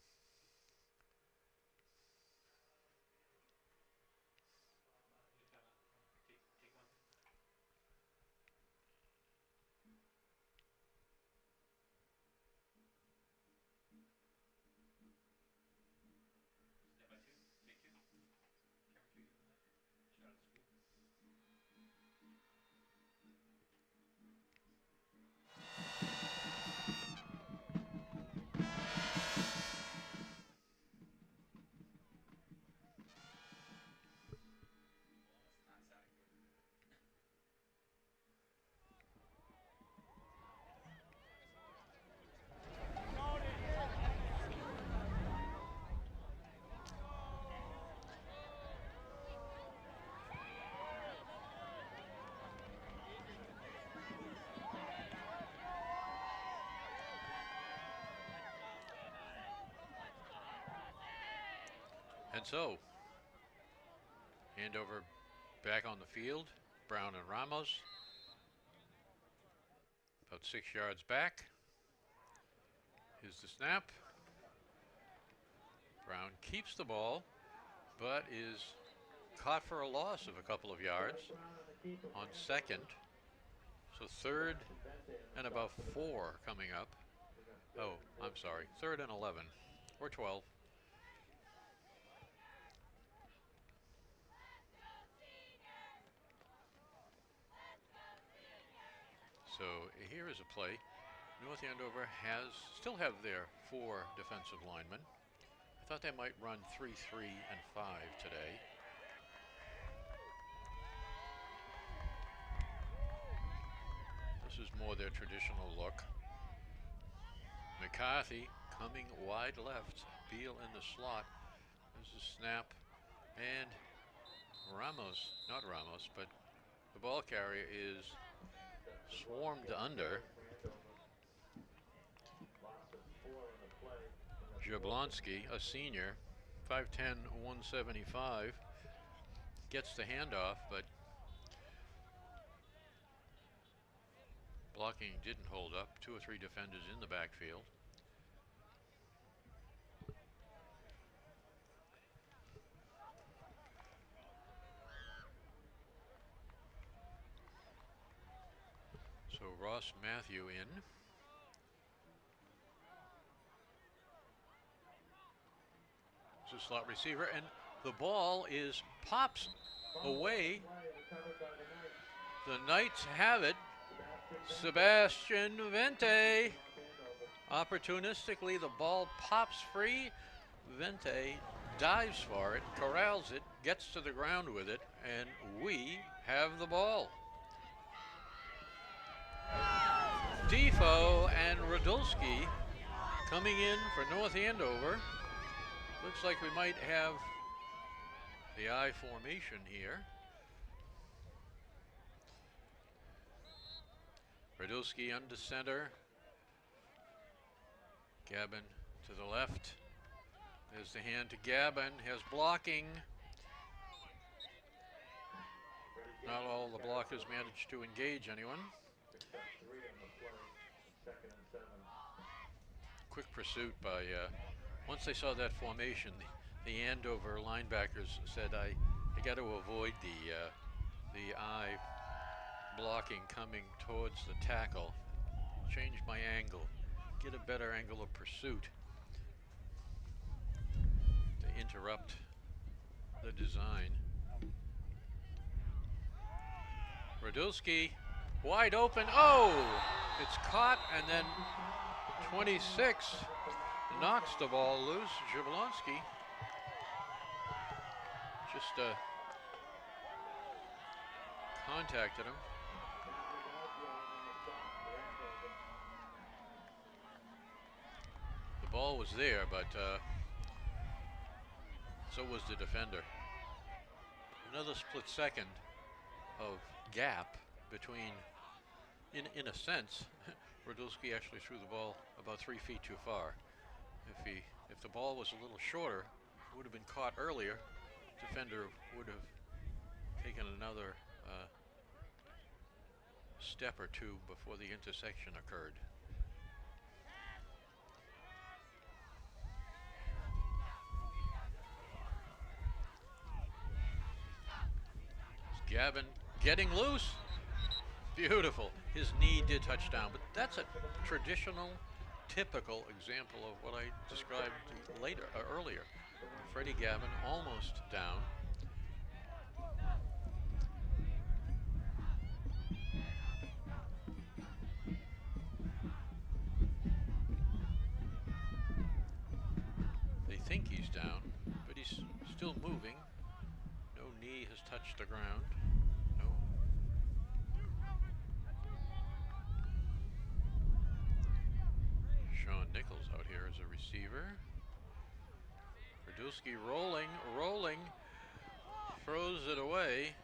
And so, Andover back on the field. Brown and Ramos about 6 yards back. Here's the snap. Brown keeps the ball, but is caught for a loss of a couple of yards on second. So 3rd and about 4 coming up. Oh, I'm sorry, 3rd and 11 or 12. So here is a play. North Andover still have their 4 defensive linemen. I thought they might run 3, 3, and 5 today. This is more their traditional look. McCarthy coming wide left. Beal in the slot. There's a snap. And not Ramos, but the ball carrier is swarmed under. Jablonski, a senior, 5'10", 175, gets the handoff, but blocking didn't hold up. 2 or 3 defenders in the backfield. So Ross Matthew in. It's a slot receiver, and the ball pops away. The Knights have it. Sebastian Vente. Opportunistically, the ball pops free. Vente dives for it, corrals it, gets to the ground with it, and we have the ball. Defoe and Radulski coming in for North Andover. Looks like we might have the I formation here. Radulski under center. Gabin to the left. There's the hand to Gabin. Has blocking. Not all the blockers managed to engage anyone. Quick pursuit by, once they saw that formation, the Andover linebackers said, I got to avoid the eye blocking coming towards the tackle. Change my angle, get a better angle of pursuit to interrupt the design. Radulski wide open. Oh, it's caught, and then 26 knocks the ball loose. Jablonski just contacted him. The ball was there, but so was the defender. Another split second of gap between, in a sense, Radulski actually threw the ball about 3 feet too far. If the ball was a little shorter, it would have been caught earlier. Defender would have taken another step or two before the intersection occurred. Gavin getting loose. Beautiful. His knee did touch down, but that's a traditional, typical example of what I described earlier. Freddie Gavin almost down. They think he's down, but he's still moving. No knee has touched the ground. No. Sean Nichols out here as a receiver. Radulski rolling, throws it away.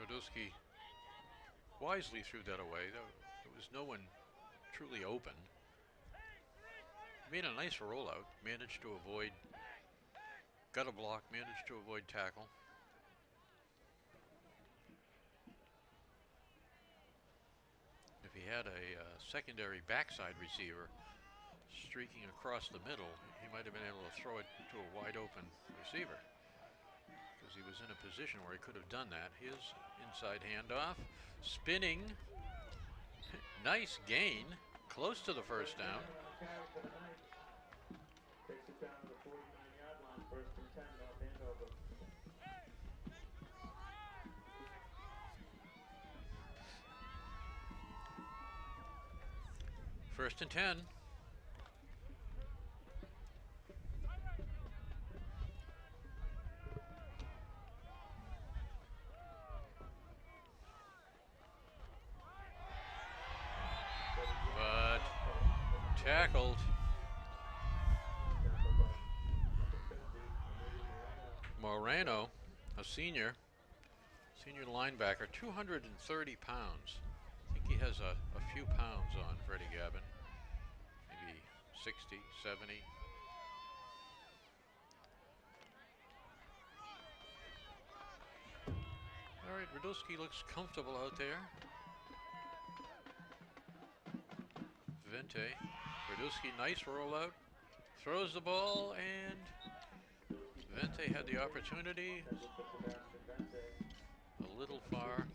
Radulski wisely threw that away. There was no one truly open. Made a nice rollout, managed to avoid, got a block, managed to avoid tackle. If he had a secondary backside receiver streaking across the middle, he might have been able to throw it to a wide open receiver, because he was in a position where he could have done that. His inside handoff, spinning, nice gain, close to the first down. Takes it down to the 49-yard line, 1st and 10, North Andover. First and 10. But tackled. Moreno, a senior linebacker, 230 pounds. I think he has a few pounds on Freddie Gavin, maybe 60, 70. All right, Radulski looks comfortable out there. Vente, Radulski, nice rollout, throws the ball, and Vente had the opportunity. A little far.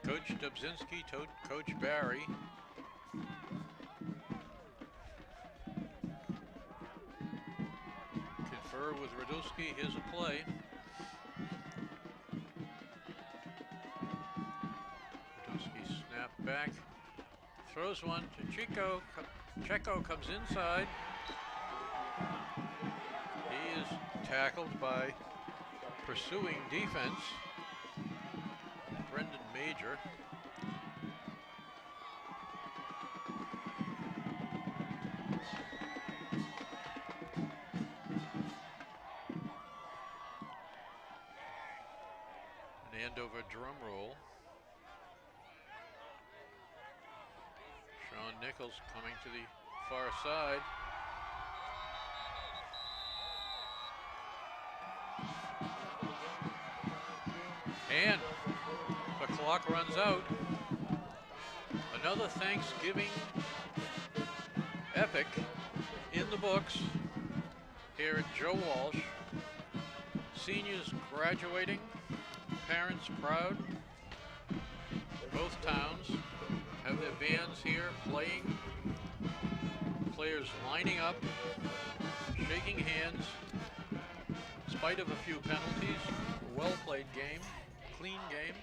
Coach Dubzinski, Coach Barry. Confer with Radulski. Here's a play. Radulski snap back. Throws one to Chico. Checo comes inside. He is tackled by pursuing defense. Brendan Major. An Andover drum roll. Sean Nichols coming to the far side. And the clock runs out. Another Thanksgiving epic in the books here at Joe Walsh. Seniors graduating, parents proud. Both towns have their bands here playing. Players lining up, shaking hands. In spite of a few penalties, well played game. Clean game.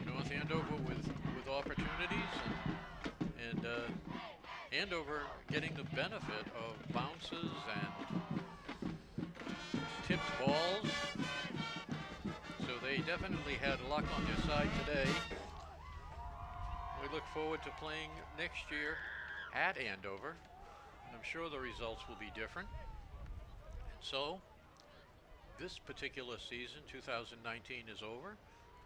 North Andover with opportunities and Andover getting the benefit of bounces and tipped balls. So they definitely had luck on their side today. We look forward to playing next year at Andover. I'm sure the results will be different. So, this particular season, 2019, is over.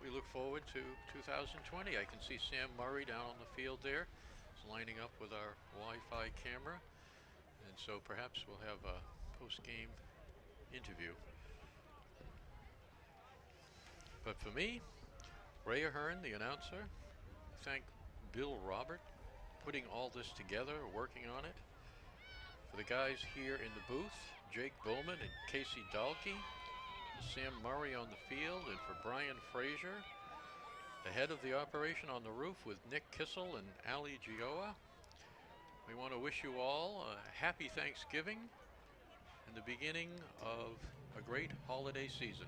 We look forward to 2020. I can see Sam Murray down on the field there. He's lining up with our Wi-Fi camera. And so perhaps we'll have a post-game interview. But for me, Ray Ahern, the announcer, thank Bill Robert, putting all this together, working on it. For the guys here in the booth, Jake Bowman and Casey Dahlke, Sam Murray on the field, and for Brian Frazier, the head of the operation on the roof with Nick Kissel and Ali Gioa. We want to wish you all a happy Thanksgiving and the beginning of a great holiday season.